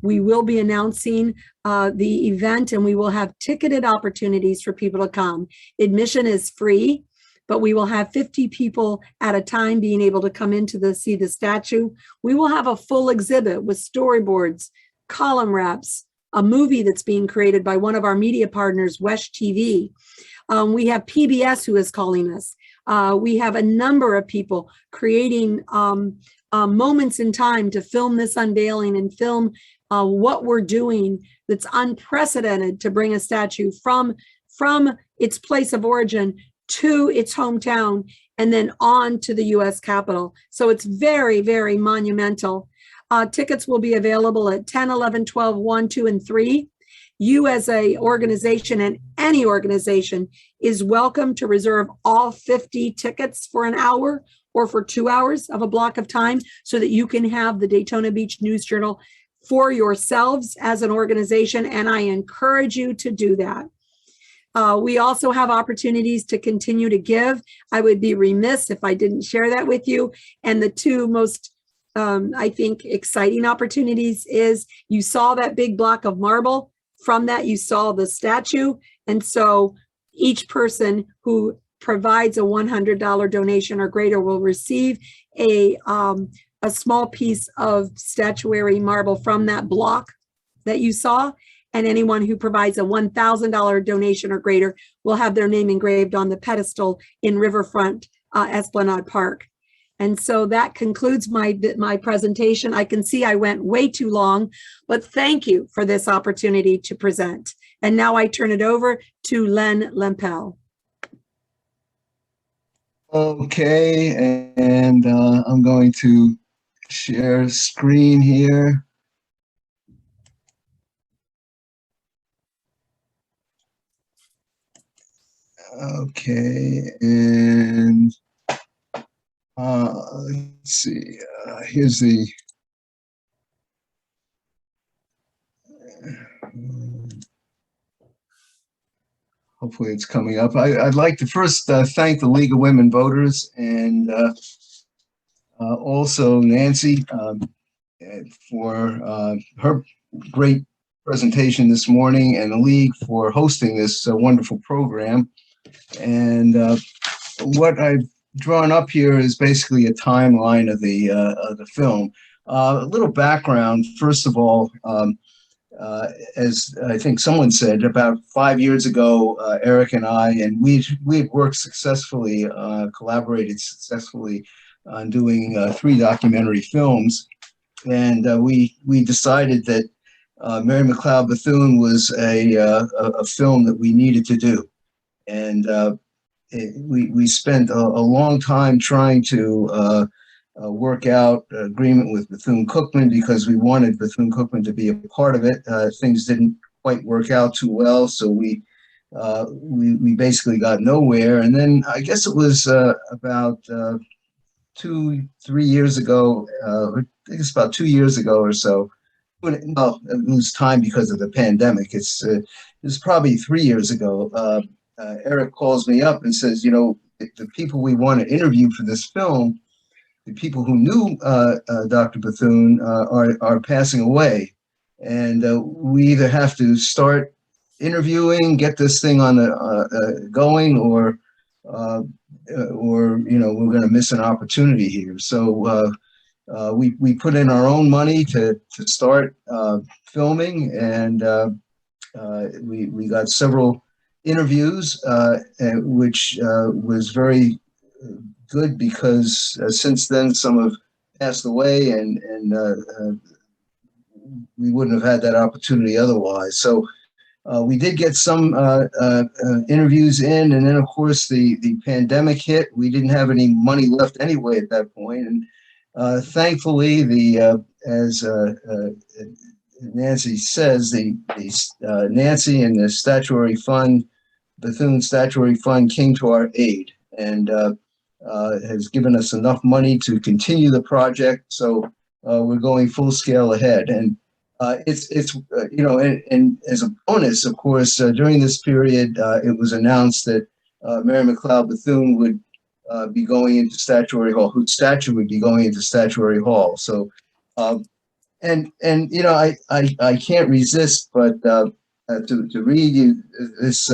We will be announcing the event, and we will have ticketed opportunities for people to come. Admission is free, but we will have 50 people at a time being able to come in to see the statue. We will have a full exhibit with storyboards, column wraps, a movie that's being created by one of our media partners, Wesh TV. We have PBS who is calling us. We have a number of people creating moments in time to film this unveiling and film what we're doing that's unprecedented to bring a statue from its place of origin to its hometown and then on to the U.S. Capitol. So it's very, very monumental. Tickets will be available at 10, 11, 12, 1, 2, and 3. you as a organization, and any organization, is welcome to reserve all 50 tickets for an hour or for 2 hours of a block of time, so that you can have the Daytona Beach News Journal for yourselves as an organization. And I encourage you to do that. We also have opportunities to continue to give. I would be remiss if I didn't share that with you. And the two most, I think, exciting opportunities is, you saw that big block of marble. From that, you saw the statue. And so each person who provides a $100 donation or greater will receive a small piece of statuary marble from that block that you saw. And anyone who provides a $1,000 donation or greater will have their name engraved on the pedestal in Riverfront Esplanade Park. And so that concludes my presentation. I can see I went way too long, but thank you for this opportunity to present. And now I turn it over to Len Lempel. Okay, and I'm going to share screen here. Okay, and let's see, here's the hopefully it's coming up. I'd like to first thank the League of Women Voters, and also Nancy for her great presentation this morning, and the League for hosting this wonderful program. And what I've drawn up here is basically a timeline of the film. A little background, first of all. As I think someone said, about 5 years ago, Eric and I, and we had worked successfully, collaborated successfully on doing 3 documentary films, and we decided that Mary McLeod Bethune was a film that we needed to do, and we spent a long time trying to work out agreement with Bethune-Cookman, because we wanted Bethune-Cookman to be a part of it. Things didn't quite work out too well, so we basically got nowhere. And then I guess it was about 2-3 years ago, I think it's about 2 years ago or so. Well, it was time because of the pandemic. It was probably 3 years ago. Eric calls me up and says, you know, the people we want to interview for this film, the people who knew Dr. Bethune are passing away, and we either have to start interviewing, get this thing on the going, or you know, we're going to miss an opportunity here. So we put in our own money to start filming, and we got several interviews, which was very good, because since then some have passed away, and we wouldn't have had that opportunity otherwise. So we did get some interviews in, and then of course the pandemic hit. We didn't have any money left anyway at that point, and thankfully as Nancy says, Nancy and the Statuary Fund, Bethune Statuary Fund, came to our aid, and has given us enough money to continue the project. So we're going full scale ahead, and it's you know, and as a bonus, of course, during this period, it was announced that Mary McLeod Bethune would be going into Statuary Hall, whose statue would be going into Statuary Hall. So, and you know, I can't resist but to read you this.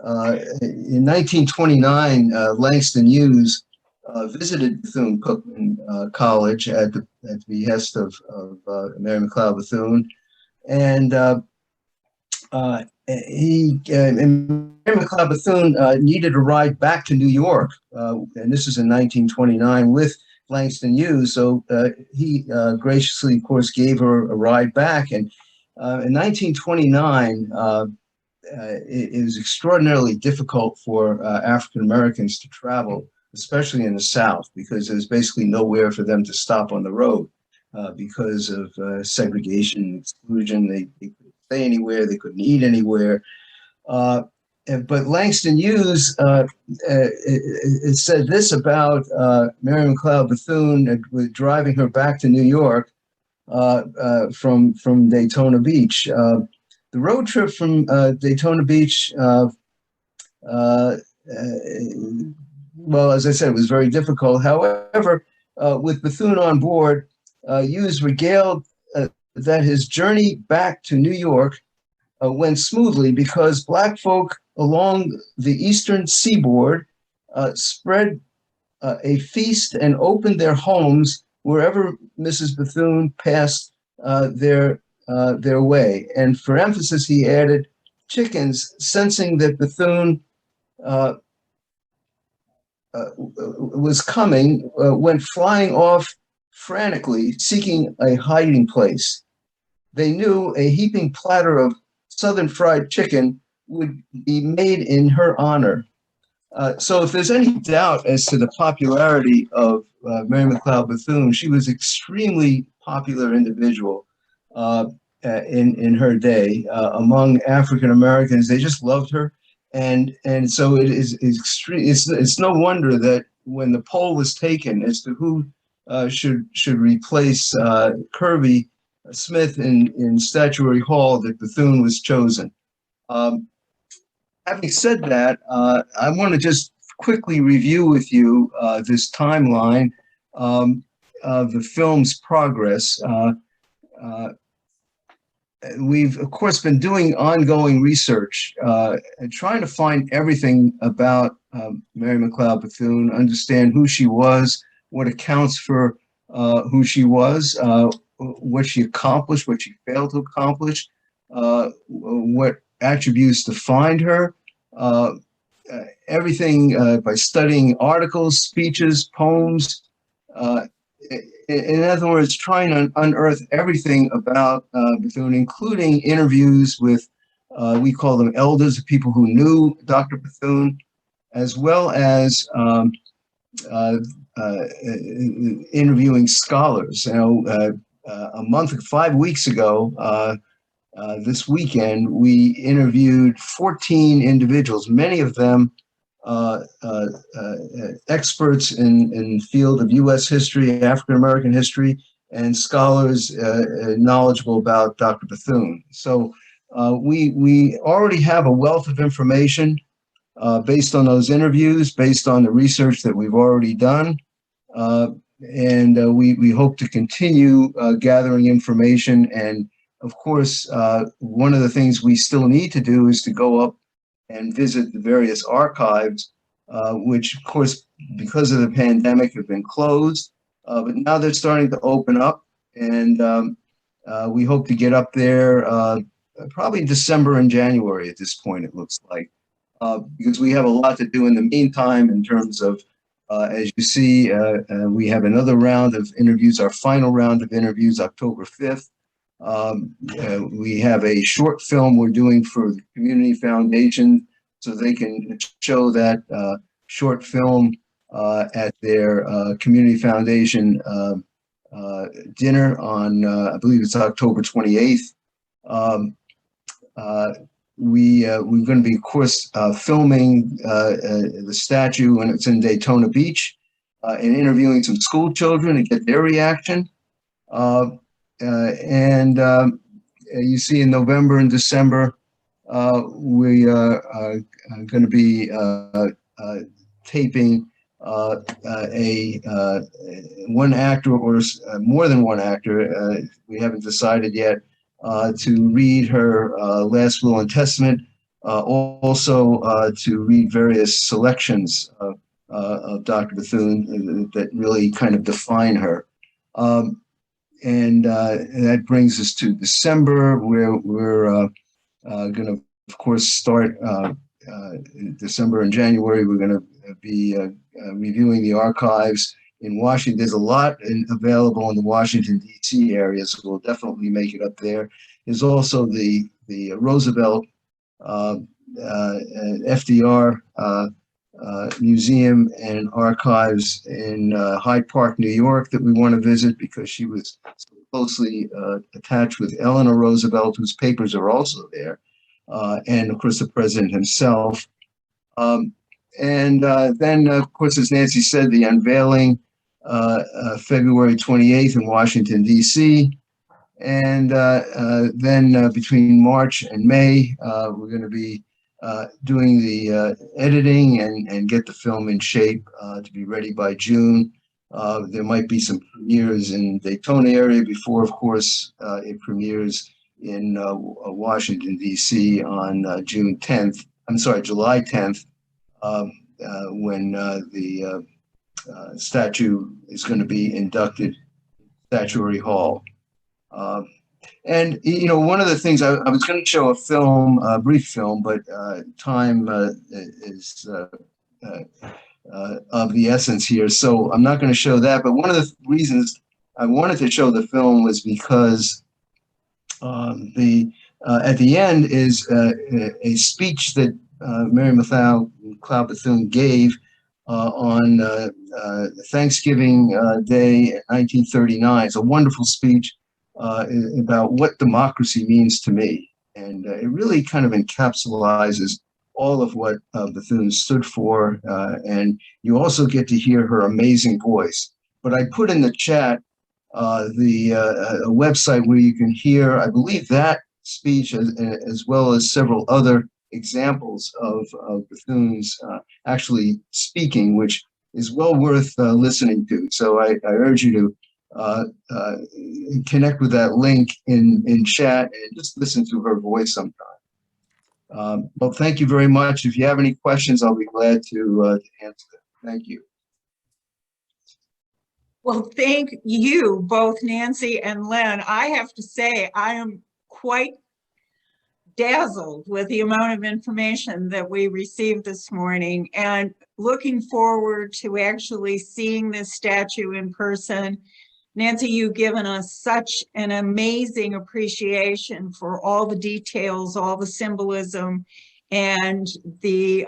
In 1929, Langston Hughes visited Bethune-Cookman College at the behest of Mary McLeod Bethune, and Mary McLeod Bethune needed a ride back to New York, and this is in 1929 with Langston Hughes. So he graciously, of course, gave her a ride back, and in 1929. It was extraordinarily difficult for African Americans to travel, especially in the South, because there's basically nowhere for them to stop on the road because of segregation and exclusion. They couldn't stay anywhere. They couldn't eat anywhere. But Langston Hughes it said this about Mary McLeod Bethune driving her back to New York from Daytona Beach. The road trip from Daytona Beach, well, as I said, it was very difficult. However, with Bethune on board, Hughes regaled that his journey back to New York went smoothly because Black folk along the eastern seaboard spread a feast and opened their homes wherever Mrs. Bethune passed their way. And for emphasis, he added chickens, sensing that Bethune was coming, went flying off frantically, seeking a hiding place. They knew a heaping platter of Southern fried chicken would be made in her honor. So if there's any doubt as to the popularity of Mary McLeod Bethune, she was extremely popular individual in her day among African Americans. They just loved her. And so it is extreme. It's no wonder that when the poll was taken as to who should replace Kirby Smith in Statuary Hall, that Bethune was chosen. Having said that, I want to just quickly review with you this timeline of the film's progress. We've, of course, been doing ongoing research and trying to find everything about Mary McLeod Bethune, understand who she was, what accounts for who she was, what she accomplished, what she failed to accomplish, what attributes defined her, everything by studying articles, speeches, poems, in other words, trying to unearth everything about Bethune, including interviews with, we call them elders, people who knew Dr. Bethune, as well as interviewing scholars. You know, 5 weeks ago, this weekend, we interviewed 14 individuals, many of them experts in the field of U.S. history, African American history, and scholars knowledgeable about Dr. Bethune. So we already have a wealth of information based on those interviews, based on the research that we've already done, and we hope to continue gathering information. And of course, one of the things we still need to do is to go up and visit the various archives, which, of course, because of the pandemic, have been closed. But now they're starting to open up, and we hope to get up there probably December and January at this point, it looks like, because we have a lot to do in the meantime in terms of, as you see, we have another round of interviews, our final round of interviews, October 5th. We have a short film we're doing for the Community Foundation so they can show that short film at their Community Foundation dinner on, I believe it's October 28th. We're going to be, of course, filming the statue when it's in Daytona Beach and interviewing some school children to get their reaction. And you see in November and December, we are going to be taping one actor or more than one actor, we haven't decided yet, to read her last will and testament, also to read various selections of Dr. Bethune that really kind of define her. And that brings us to December, where we're going to, of course, start December and January. We're going to be reviewing the archives in Washington. There's a lot available in the Washington, D.C. area, so we'll definitely make it up there. There's also the Roosevelt FDR museum and archives in Hyde Park, New York, that we want to visit because she was closely attached with Eleanor Roosevelt, whose papers are also there, and of course the president himself. Then, of course, as Nancy said, the unveiling February 28th in Washington, D.C. And then between March and May, we're going to be doing the editing and get the film in shape to be ready by June. There might be some premieres in Daytona area before, of course, it premieres in Washington, D.C. on July 10th, when the statue is going to be inducted in Statuary Hall. And, you know, one of the things I was going to show a film, a brief film, but time is of the essence here. So I'm not going to show that. But one of the reasons I wanted to show the film was because at the end is a speech that Mary McLeod Bethune gave on Thanksgiving Day 1939. It's a wonderful speech about what democracy means to me. And it really kind of encapsulizes all of what Bethune stood for. And you also get to hear her amazing voice. But I put in the chat the website where you can hear, I believe, that speech as well as several other examples of Bethune's actually speaking, which is well worth listening to. So I urge you to connect with that link in chat and just listen to her voice sometime. Well, thank you very much. If you have any questions, I'll be glad to answer them. Thank you. Well, thank you, both Nancy and Len. I have to say, I am quite dazzled with the amount of information that we received this morning and looking forward to actually seeing this statue in person. Nancy, you've given us such an amazing appreciation for all the details, all the symbolism, and the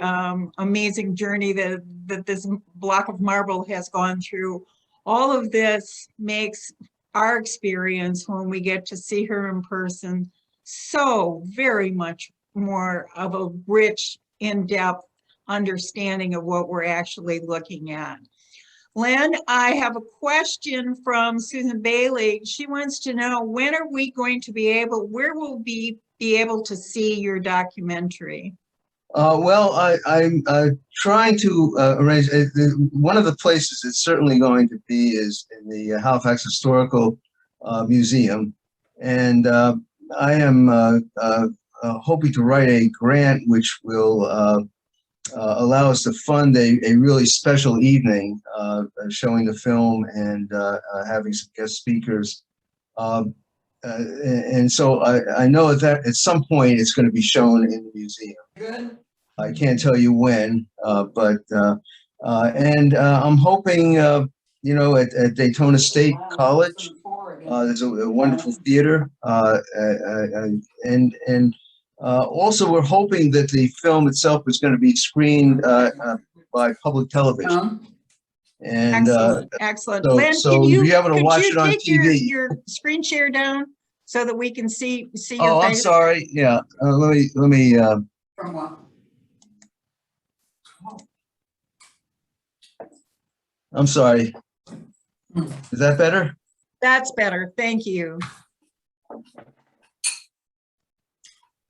amazing journey that this block of marble has gone through. All of this makes our experience when we get to see her in person so very much more of a rich, in-depth understanding of what we're actually looking at. Len, I have a question from Susan Bailey. She wants to know, when are we going to be able, where will we be able to see your documentary? Well, I'm trying to arrange, one of the places it's certainly going to be is in the Halifax Historical Museum. And I am hoping to write a grant which will allow us to fund a really special evening showing the film and having some guest speakers. And so I know that at some point it's going to be shown in the museum. Good. I can't tell you when, but I'm hoping, you know, at Daytona State College, there's a wonderful theater, and also we're hoping that the film itself is going to be screened by public television. And excellent. so, Len, so you'll be able to watch it on TV. Your screen share down so that we can see your Oh, face? I'm sorry. Yeah, let me. From what? I'm sorry. Is that better? That's better. Thank you.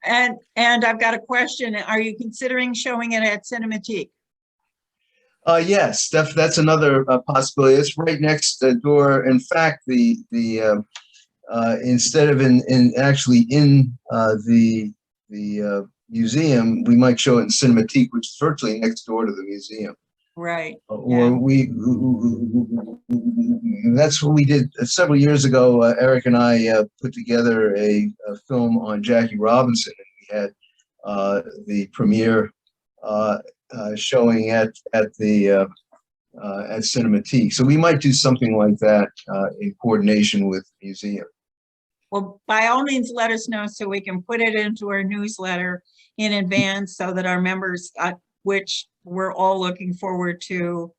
And I've got a question. Are you considering showing it at Cinematique? Yes, that's another possibility. It's right next door. In fact, the instead of actually in the museum, we might show it in Cinematique, which is virtually next door to the museum. Right. Or that's what we did several years ago. Eric and I put together a film on Jackie Robinson, and we had the premiere showing at Cinematique. So we might do something like that in coordination with the museum. Well, by all means, let us know so we can put it into our newsletter in advance so that our members which we're all looking forward to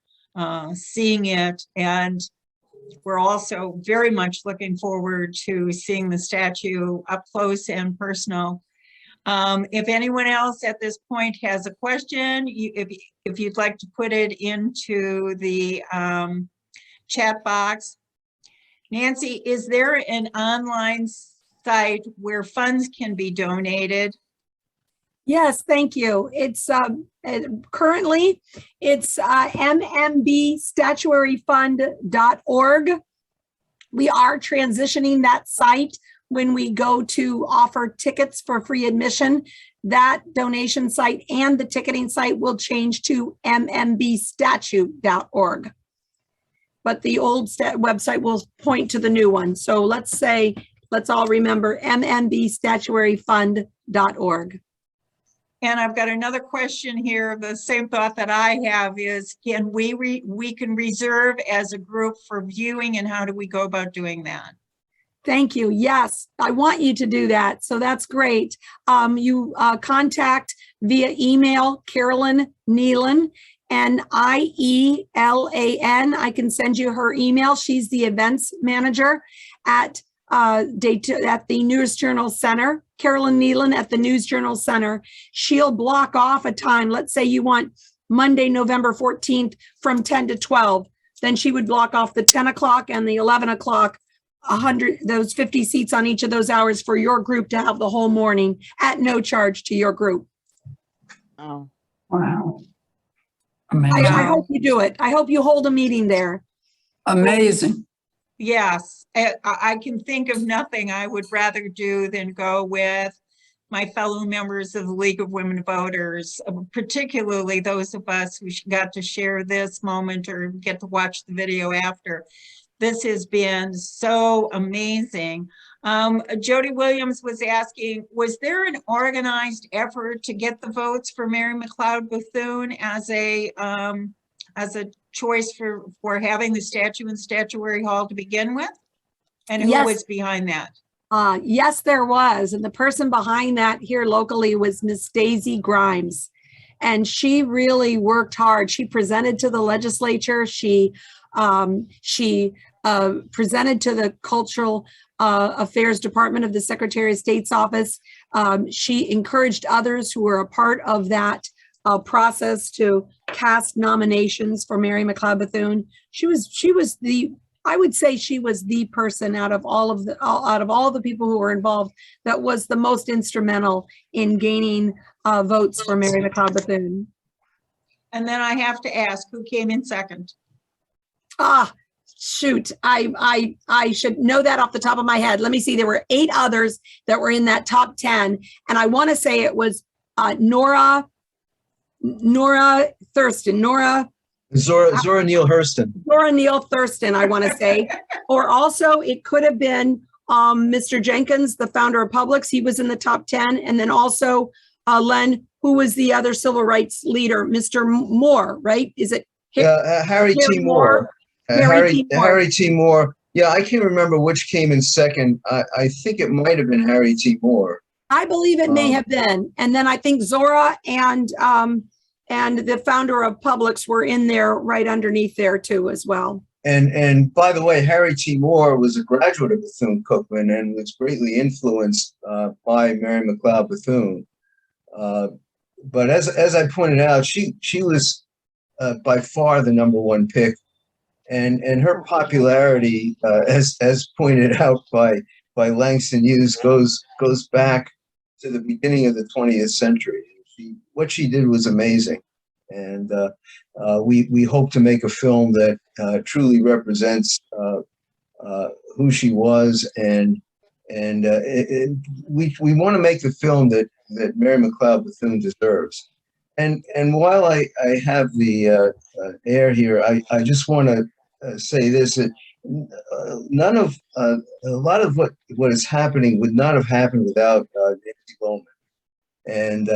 seeing it. And we're also very much looking forward to seeing the statue up close and personal. If anyone else at this point has a question, if you'd like to put it into the chat box. Nancy, is there an online site where funds can be donated? Yes, thank you. It's currently it's mmbstatuaryfund.org. We are transitioning that site when we go to offer tickets for free admission. That donation site and the ticketing site will change to mmbstatute.org. But the old website will point to the new one. So let's all remember mmbstatuaryfund.org. And I've got another question here. The same thought that I have is, can we can reserve as a group for viewing, and how do we go about doing that? Thank you. Yes, I want you to do that. So that's great. You contact via email Carolyn Nealon, Nielan. I can send you her email. She's the events manager at the News Journal Center. Carolyn Nealon at the News Journal Center. She'll block off a time. Let's say you want Monday, November 14th from 10 to 12. Then she would block off the 10 o'clock and the 11 o'clock, 100, those 50 seats on each of those hours for your group to have the whole morning at no charge to your group. Oh, Wow. I Amazing. hope you do it. I hope you hold a meeting there. Amazing. Yes, I can think of nothing I would rather do than go with my fellow members of the League of Women Voters, particularly those of us who got to share this moment or get to watch the video after. This has been so amazing. Jody Williams was asking, was there an organized effort to get the votes for Mary McLeod Bethune as a choice for having the statue in Statuary Hall to begin with? And who Yes. was behind that? Yes, there was. And the person behind that here locally was Miss Daisy Grimes. And she really worked hard. She presented to the legislature. She presented to the Cultural Affairs Department of the Secretary of State's office. She encouraged others who were a part of that process to cast nominations for Mary McLeod Bethune. I would say she was the person out of all the people who were involved that was the most instrumental in gaining votes for Mary McLeod Bethune. And then I have to ask, who came in second? Shoot, I should know that off the top of my head. Let me see. There were 8 others that were in that top 10, and I want to say it was Nora Thurston, Zora Neale Hurston. Nora Neale Thurston, I want to say, or also it could have been Mr. Jenkins, the founder of Publix. He was in the top 10, and then also Len, who was the other civil rights leader, Mr. Moore, right? Is it? Harry T. Moore. Harry T. Moore. Yeah, I can't remember which came in second. I think it might have been Harry T. Moore. I believe it may have been. And then I think Zora and the founder of Publix were in there right underneath there too as well. And by the way, Harry T. Moore was a graduate of Bethune-Cookman and was greatly influenced by Mary McLeod Bethune. But as I pointed out, she was by far the #1 pick, and her popularity, as pointed out by Langston Hughes, goes back to the beginning of the 20th century. What she did was amazing, and we hope to make a film that truly represents who she was, and we want to make the film that Mary McLeod Bethune deserves. And while I have the air here, I just want to say this: that a lot of what is happening would not have happened without Nancy Lohman. And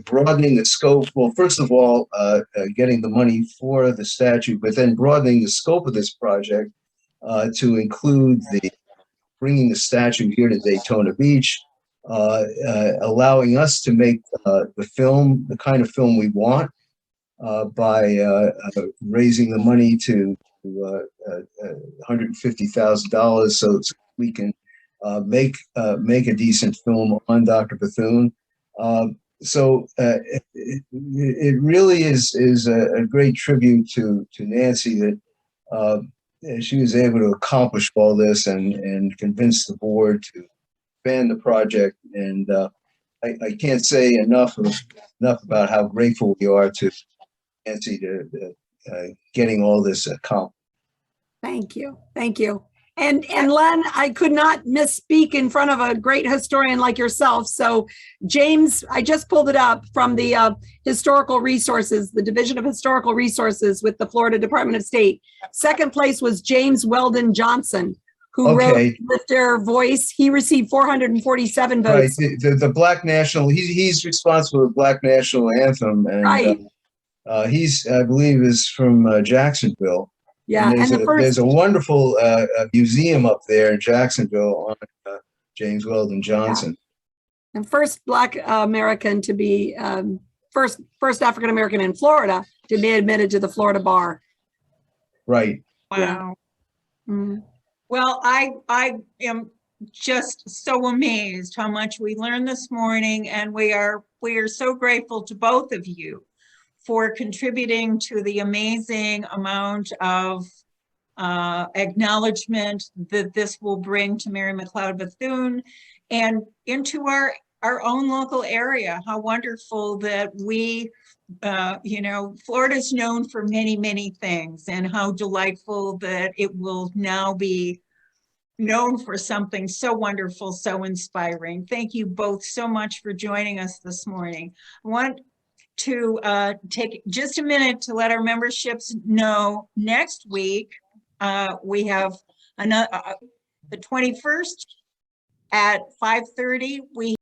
broadening the scope. Well, first of all, getting the money for the statue, but then broadening the scope of this project to include bringing the statue here to Daytona Beach, allowing us to make the film, the kind of film we want, by raising the money to $150,000 so we can make a decent film on Dr. Bethune. So it really is a great tribute to Nancy that she was able to accomplish all this and convince the board to expand the project. And I can't say enough about how grateful we are to Nancy to getting all this accomplished. Thank you. Thank you. And Len, I could not misspeak in front of a great historian like yourself. So James, I just pulled it up from the Historical Resources, the Division of Historical Resources with the Florida Department of State. Second place was James Weldon Johnson, who wrote Lift Their Voice. He received 447 votes. Right, the Black National, he's responsible for the Black National Anthem. And Right. he's, I believe, is from Jacksonville. Yeah, and there's a wonderful museum up there in Jacksonville on James Weldon Johnson. Yeah. And first Black American to be, first African American in Florida to be admitted to the Florida bar. Right. Wow. Yeah. Mm-hmm. Well, I am just so amazed how much we learned this morning, and we are so grateful to both of you for contributing to the amazing amount of acknowledgement that this will bring to Mary McLeod Bethune and into our own local area. How wonderful that we, Florida's known for many, many things, and how delightful that it will now be known for something so wonderful, so inspiring. Thank you both so much for joining us this morning. I want to take just a minute to let our memberships know next week we have another the 21st at 5:30. We